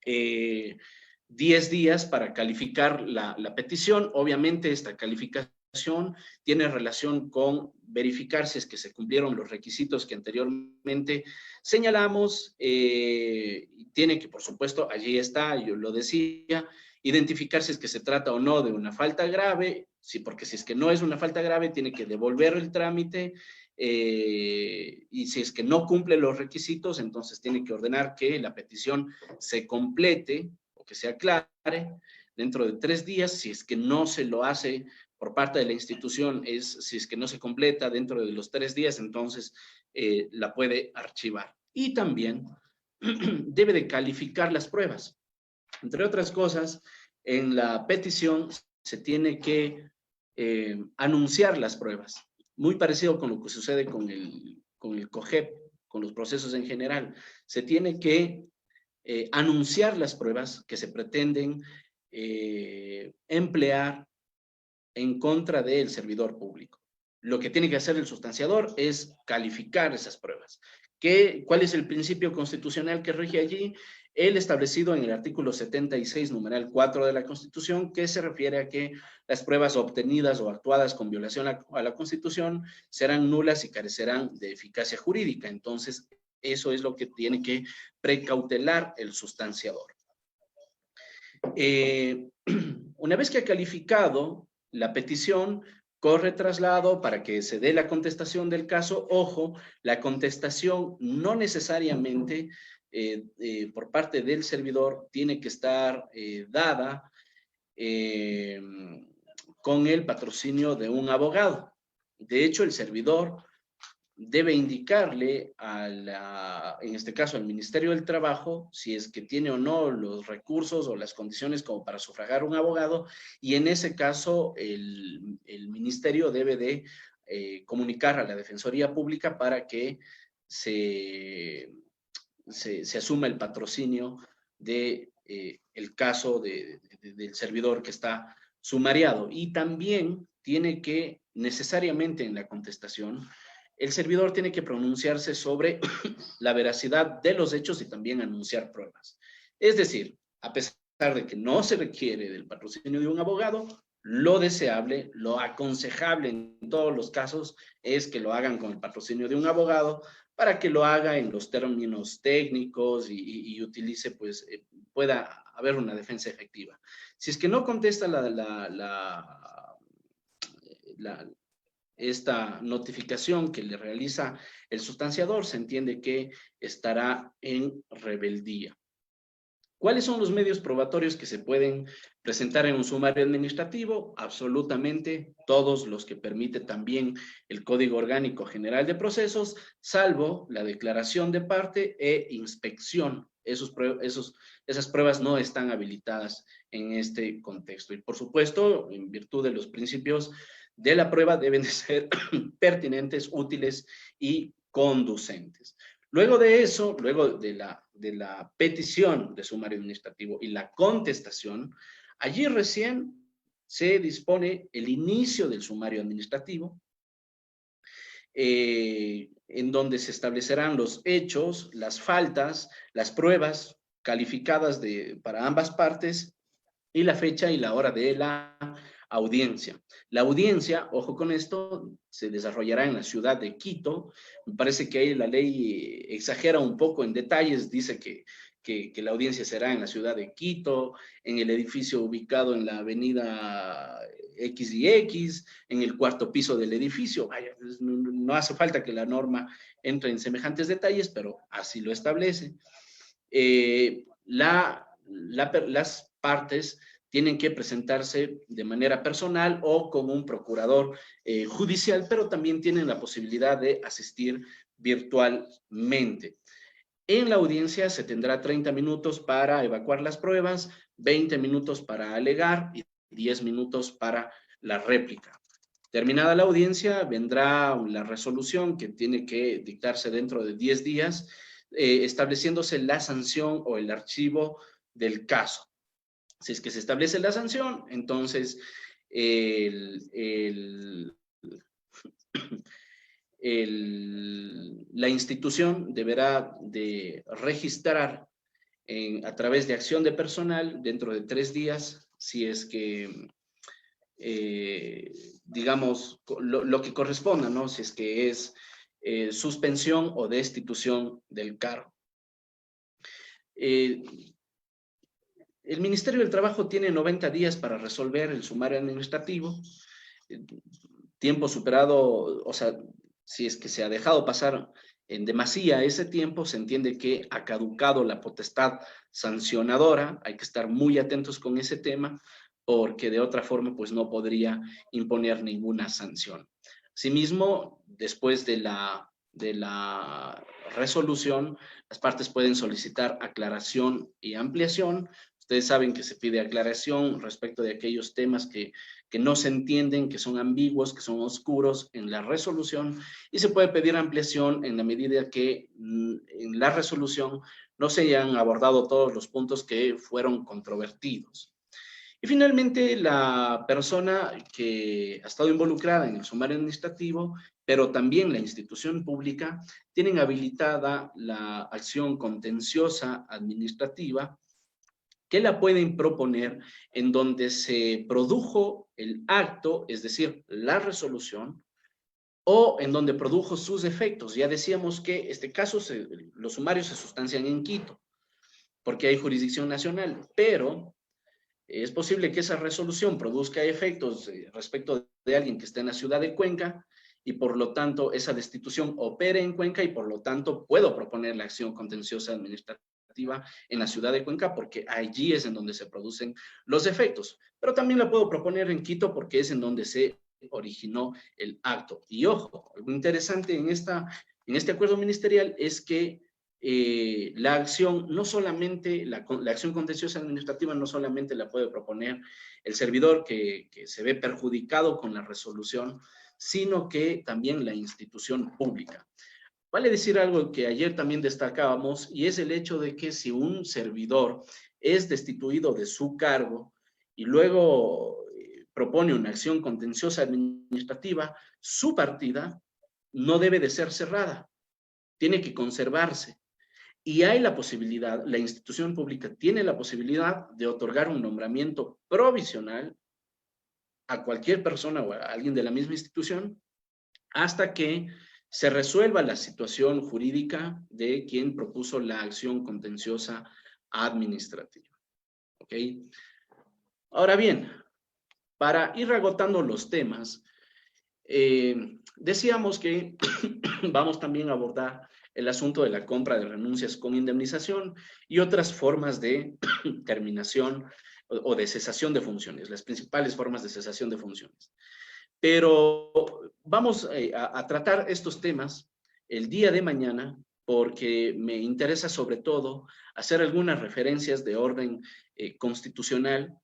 10 días para calificar la petición. Obviamente esta calificación tiene relación con verificar si es que se cumplieron los requisitos que anteriormente señalamos. Tiene que, por supuesto, allí está, yo lo decía, identificar si es que se trata o no de una falta grave, sí, porque si es que no es una falta grave, tiene que devolver el trámite, y si es que no cumple los requisitos, entonces tiene que ordenar que la petición se complete o que se aclare dentro de 3 días. Si es que no se lo hace por parte de la institución, si es que no se completa dentro de los 3 días, entonces la puede archivar. Y también debe de calificar las pruebas. Entre otras cosas, en la petición se tiene que anunciar las pruebas. Muy parecido con lo que sucede con el COGEP, con los procesos en general. Se tiene que anunciar las pruebas que se pretenden emplear en contra del servidor público. Lo que tiene que hacer el sustanciador es calificar esas pruebas. ¿Cuál es el principio constitucional que rige allí? El establecido en el artículo 76, numeral 4 de la Constitución, que se refiere a que las pruebas obtenidas o actuadas con violación a la Constitución serán nulas y carecerán de eficacia jurídica. Entonces, eso es lo que tiene que precautelar el sustanciador. Una vez que ha calificado la petición, corre traslado para que se dé la contestación del caso. Ojo, la contestación no necesariamente por parte del servidor tiene que estar dada eh, con el patrocinio de un abogado. De hecho, el servidor debe indicarle en este caso al Ministerio del Trabajo, si es que tiene o no los recursos o las condiciones como para sufragar un abogado, y en ese caso el ministerio debe de comunicar a la Defensoría Pública para que se asuma el patrocinio de el caso del servidor que está sumariado. Y también tiene que necesariamente en la contestación el servidor tiene que pronunciarse sobre la veracidad de los hechos y también anunciar pruebas. Es decir, a pesar de que no se requiere del patrocinio de un abogado, lo deseable, lo aconsejable en todos los casos es que lo hagan con el patrocinio de un abogado para que lo haga en los términos técnicos y utilice, pues, pueda haber una defensa efectiva. Si es que no contesta esta notificación que le realiza el sustanciador, se entiende que estará en rebeldía. ¿Cuáles son los medios probatorios que se pueden presentar en un sumario administrativo? Absolutamente todos los que permite también el Código Orgánico General de Procesos, salvo la declaración de parte e inspección. Esas pruebas no están habilitadas en este contexto. Y por supuesto, en virtud de los principios de la prueba, deben de ser pertinentes, útiles y conducentes. Luego de eso, luego de la petición de sumario administrativo y la contestación, allí recién se dispone el inicio del sumario administrativo, en donde se establecerán los hechos, las faltas, las pruebas calificadas para ambas partes y la fecha y la hora de la audiencia. La audiencia, ojo con esto, se desarrollará en la ciudad de Quito. Me parece que ahí la ley exagera un poco en detalles, dice que la audiencia será en la ciudad de Quito, en el edificio ubicado en la avenida X y X, en el cuarto piso del edificio. Vaya, pues, no hace falta que la norma entre en semejantes detalles, pero así lo establece. Las partes tienen que presentarse de manera personal o como un procurador judicial, pero también tienen la posibilidad de asistir virtualmente. En la audiencia se tendrá 30 minutos para evacuar las pruebas, 20 minutos para alegar y 10 minutos para la réplica. Terminada la audiencia, vendrá la resolución que tiene que dictarse dentro de 10 días, estableciéndose la sanción o el archivo del caso. Si es que se establece la sanción, entonces la institución deberá de registrar a través de acción de personal dentro de 3 días, si es que, digamos, lo que corresponda, ¿no? Si es que es suspensión o destitución del cargo. El Ministerio del Trabajo tiene 90 días para resolver el sumario administrativo. Tiempo superado, o sea, si es que se ha dejado pasar en demasía ese tiempo, se entiende que ha caducado la potestad sancionadora. Hay que estar muy atentos con ese tema, porque de otra forma, pues no podría imponer ninguna sanción. Asimismo, después de la resolución, las partes pueden solicitar aclaración y ampliación. Ustedes saben que se pide aclaración respecto de aquellos temas que no se entienden, que son ambiguos, que son oscuros en la resolución, y se puede pedir ampliación en la medida que en la resolución no se hayan abordado todos los puntos que fueron controvertidos. Y finalmente, la persona que ha estado involucrada en el sumario administrativo, pero también la institución pública, tienen habilitada la acción contenciosa administrativa, que la pueden proponer en donde se produjo el acto, es decir, la resolución, o en donde produjo sus efectos. Ya decíamos que este caso, los sumarios se sustancian en Quito, porque hay jurisdicción nacional, pero es posible que esa resolución produzca efectos respecto de alguien que está en la ciudad de Cuenca y por lo tanto esa destitución opere en Cuenca y por lo tanto puedo proponer la acción contenciosa administrativa en la ciudad de Cuenca porque allí es en donde se producen los efectos. Pero también la puedo proponer en Quito porque es en donde se originó el acto. Y ojo, algo interesante en este acuerdo ministerial es que la acción, no solamente, la acción contenciosa administrativa no solamente la puede proponer el servidor que se ve perjudicado con la resolución, sino que también la institución pública. Vale decir algo que ayer también destacábamos, y es el hecho de que si un servidor es destituido de su cargo y luego propone una acción contenciosa administrativa, su partida no debe de ser cerrada, tiene que conservarse. Y hay la posibilidad, la institución pública tiene la posibilidad de otorgar un nombramiento provisional a cualquier persona o a alguien de la misma institución hasta que se resuelva la situación jurídica de quien propuso la acción contenciosa administrativa. ¿Ok? Ahora bien, para ir agotando los temas, decíamos que vamos también a abordar el asunto de la compra de renuncias con indemnización y otras formas de terminación o de cesación de funciones, las principales formas de cesación de funciones. Pero vamos a tratar estos temas el día de mañana porque me interesa sobre todo hacer algunas referencias de orden constitucional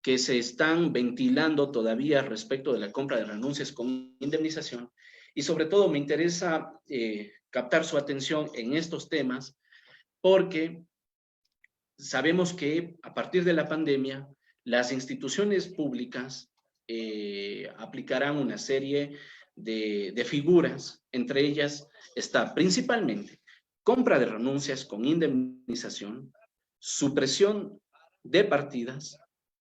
que se están ventilando todavía respecto de la compra de renuncias con indemnización y sobre todo me interesa captar su atención en estos temas porque sabemos que a partir de la pandemia las instituciones públicas aplicarán una serie de figuras, entre ellas está principalmente compra de renuncias con indemnización, supresión de partidas,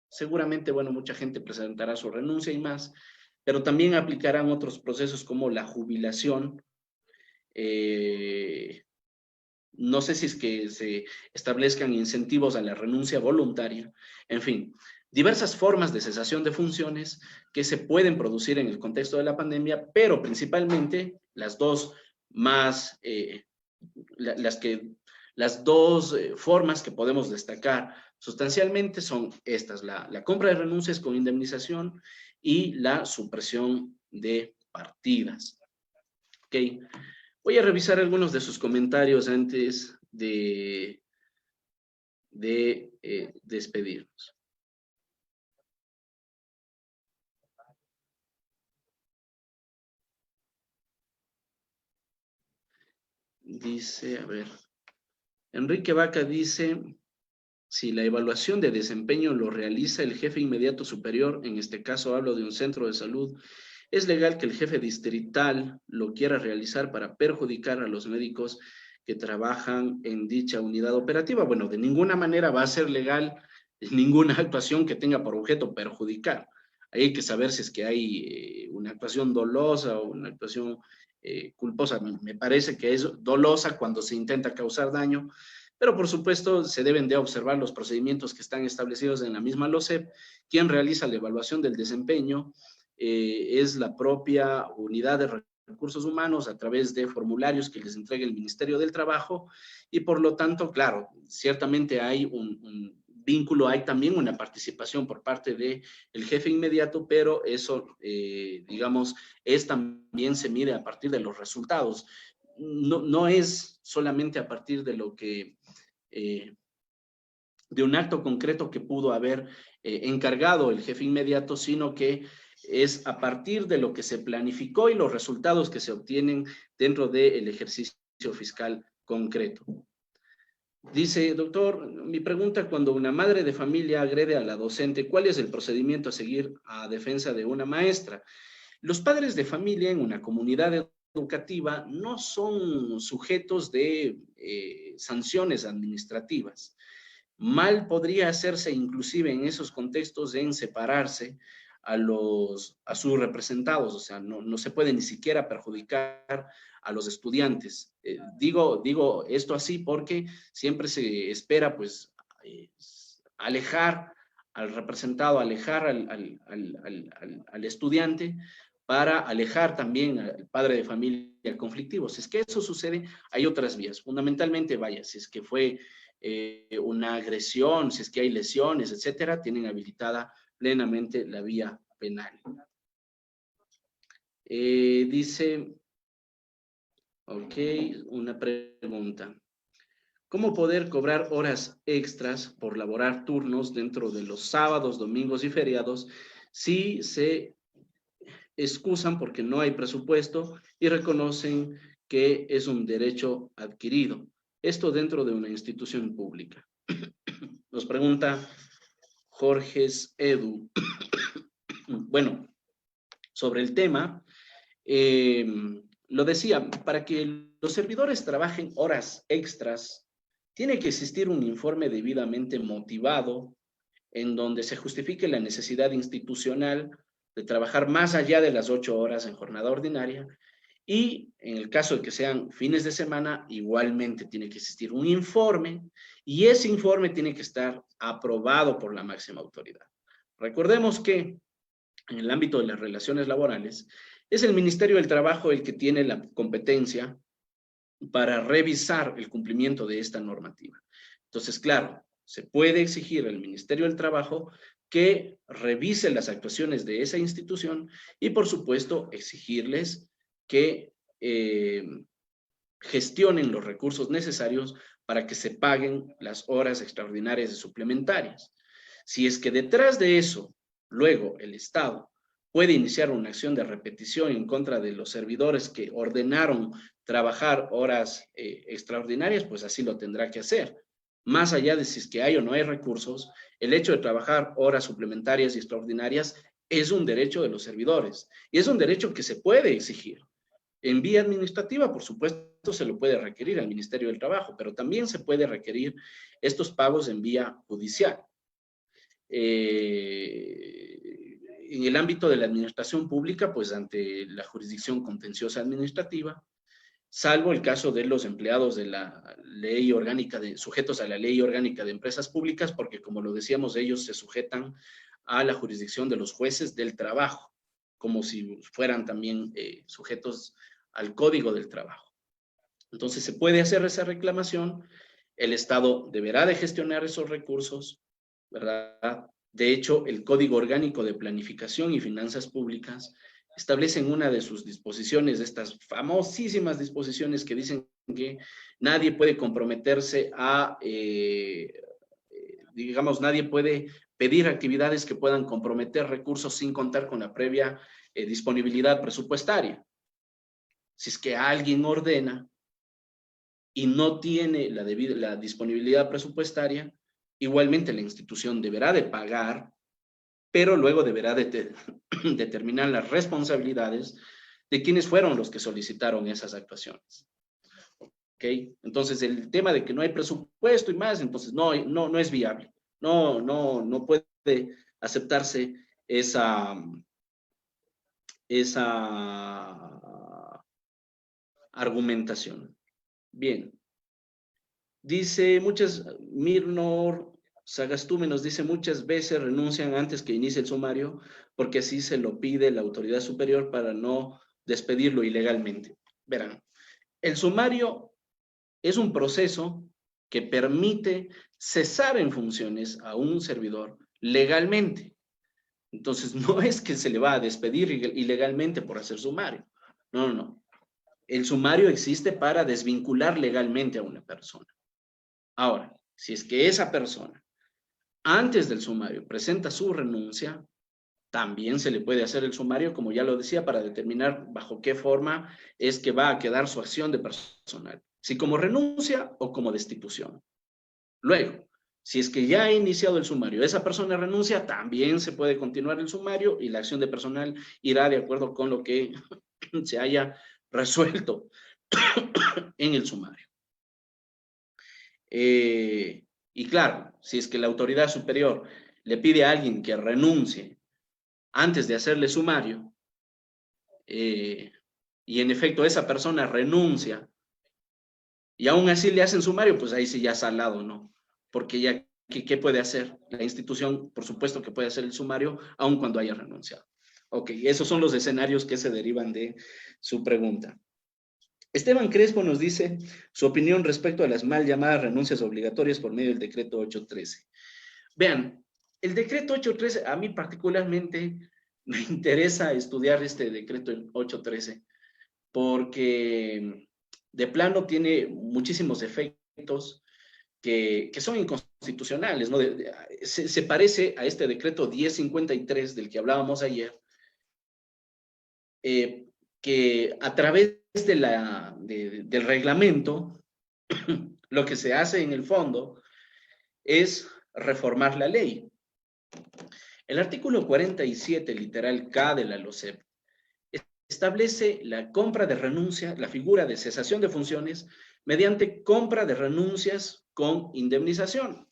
seguramente, bueno, mucha gente presentará su renuncia y más, pero también aplicarán otros procesos como la jubilación. No sé si es que se establezcan incentivos a la renuncia voluntaria. En fin, diversas formas de cesación de funciones que se pueden producir en el contexto de la pandemia, pero principalmente las dos más, las dos formas que podemos destacar sustancialmente son estas, la compra de renuncias con indemnización y la supresión de partidas. ¿Ok? Voy a revisar algunos de sus comentarios antes de despedirnos. Dice, a ver, Enrique Vaca dice, si la evaluación de desempeño lo realiza el jefe inmediato superior, en este caso hablo de un centro de salud, ¿es legal que el jefe distrital lo quiera realizar para perjudicar a los médicos que trabajan en dicha unidad operativa? Bueno, de ninguna manera va a ser legal ninguna actuación que tenga por objeto perjudicar. Hay que saber si es que hay una actuación dolosa o una actuación culposa. Me parece que es dolosa cuando se intenta causar daño, pero por supuesto se deben de observar los procedimientos que están establecidos en la misma LOCEP. Quien realiza la evaluación del desempeño es la propia unidad de recursos humanos a través de formularios que les entrega el Ministerio del Trabajo y por lo tanto, claro, ciertamente hay un vínculo, hay también una participación por parte del jefe inmediato, pero eso, digamos, también se mide a partir de los resultados. No es solamente a partir de lo que, de un acto concreto que pudo haber encargado el jefe inmediato, sino que es a partir de lo que se planificó y los resultados que se obtienen dentro del ejercicio fiscal concreto. Dice, doctor, mi pregunta, cuando una madre de familia agrede a la docente, ¿cuál es el procedimiento a seguir a defensa de una maestra? Los padres de familia en una comunidad educativa no son sujetos de sanciones administrativas. Mal podría hacerse inclusive en esos contextos en separarse a sus representados, o sea, no se puede ni siquiera perjudicar a los estudiantes. Digo esto así porque siempre se espera pues alejar al representado, alejar al estudiante, para alejar también al padre de familia conflictivo. Si es que eso sucede, hay otras vías. Fundamentalmente, vaya, si es que fue una agresión, si es que hay lesiones, etcétera, tienen habilitada plenamente la vía penal. Dice, ok, una pregunta. ¿Cómo poder cobrar horas extras por laborar turnos dentro de los sábados, domingos y feriados si se excusan porque no hay presupuesto y reconocen que es un derecho adquirido? Esto dentro de una institución pública. Nos pregunta Jorges Edu. Bueno, sobre el tema, lo decía, para que los servidores trabajen horas extras, tiene que existir un informe debidamente motivado en donde se justifique la necesidad institucional de trabajar más allá de las 8 horas en jornada ordinaria, y en el caso de que sean fines de semana, igualmente tiene que existir un informe, y ese informe tiene que estar aprobado por la máxima autoridad. Recordemos que en el ámbito de las relaciones laborales, es el Ministerio del Trabajo el que tiene la competencia para revisar el cumplimiento de esta normativa. Entonces, claro, se puede exigir al Ministerio del Trabajo que revise las actuaciones de esa institución y, por supuesto, exigirles que gestionen los recursos necesarios para que se paguen las horas extraordinarias y suplementarias. Si es que detrás de eso, luego el Estado puede iniciar una acción de repetición en contra de los servidores que ordenaron trabajar horas extraordinarias, pues así lo tendrá que hacer. Más allá de si es que hay o no hay recursos, el hecho de trabajar horas suplementarias y extraordinarias es un derecho de los servidores y es un derecho que se puede exigir. En vía administrativa, por supuesto, se lo puede requerir al Ministerio del Trabajo, pero también se puede requerir estos pagos en vía judicial. En el ámbito de la administración pública, pues ante la jurisdicción contenciosa administrativa, salvo el caso de los empleados de la ley orgánica, sujetos a la ley orgánica de empresas públicas, porque como lo decíamos, ellos se sujetan a la jurisdicción de los jueces del trabajo, como si fueran también sujetos al Código del Trabajo. Entonces se puede hacer esa reclamación, el Estado deberá de gestionar esos recursos, ¿verdad? De hecho, el Código Orgánico de Planificación y Finanzas Públicas establece en una de sus disposiciones, estas famosísimas disposiciones que dicen que nadie puede comprometerse a, digamos, nadie puede pedir actividades que puedan comprometer recursos sin contar con la previa disponibilidad presupuestaria. Si es que alguien ordena y no tiene la disponibilidad presupuestaria, igualmente la institución deberá de pagar, pero luego deberá de determinar las responsabilidades de quienes fueron los que solicitaron esas actuaciones. ¿Ok? Entonces, el tema de que no hay presupuesto y más, entonces no es viable. No puede aceptarse esa argumentación. Bien. Dice Mirnor Sagastume nos dice, muchas veces renuncian antes que inicie el sumario porque así se lo pide la autoridad superior para no despedirlo ilegalmente. Verán, el sumario es un proceso que permite cesar en funciones a un servidor legalmente. Entonces, no es que se le va a despedir ilegalmente por hacer sumario. No. El sumario existe para desvincular legalmente a una persona. Ahora, si es que esa persona antes del sumario presenta su renuncia, también se le puede hacer el sumario, como ya lo decía, para determinar bajo qué forma es que va a quedar su acción de personal, si como renuncia o como destitución. Luego, si es que ya ha iniciado el sumario, esa persona renuncia, también se puede continuar el sumario y la acción de personal irá de acuerdo con lo que se haya resuelto en el sumario. Y claro, si es que la autoridad superior le pide a alguien que renuncie antes de hacerle sumario, y en efecto esa persona renuncia, y aún así le hacen sumario, pues ahí sí ya salado, ¿no? Porque ya ¿qué puede hacer? La institución, por supuesto que puede hacer el sumario, aun cuando haya renunciado. Ok, esos son los escenarios que se derivan de su pregunta. Esteban Crespo nos dice su opinión respecto a las mal llamadas renuncias obligatorias por medio del decreto 813. Vean, el decreto 813, a mí particularmente me interesa estudiar este decreto 813 porque de plano tiene muchísimos efectos que son inconstitucionales, ¿no? Se parece a este decreto 1053 del que hablábamos ayer, que a través del reglamento, lo que se hace en el fondo es reformar la ley. El artículo 47, literal K de la LOCEP, establece la compra de renuncia, la figura de cesación de funciones, mediante compra de renuncias con indemnización.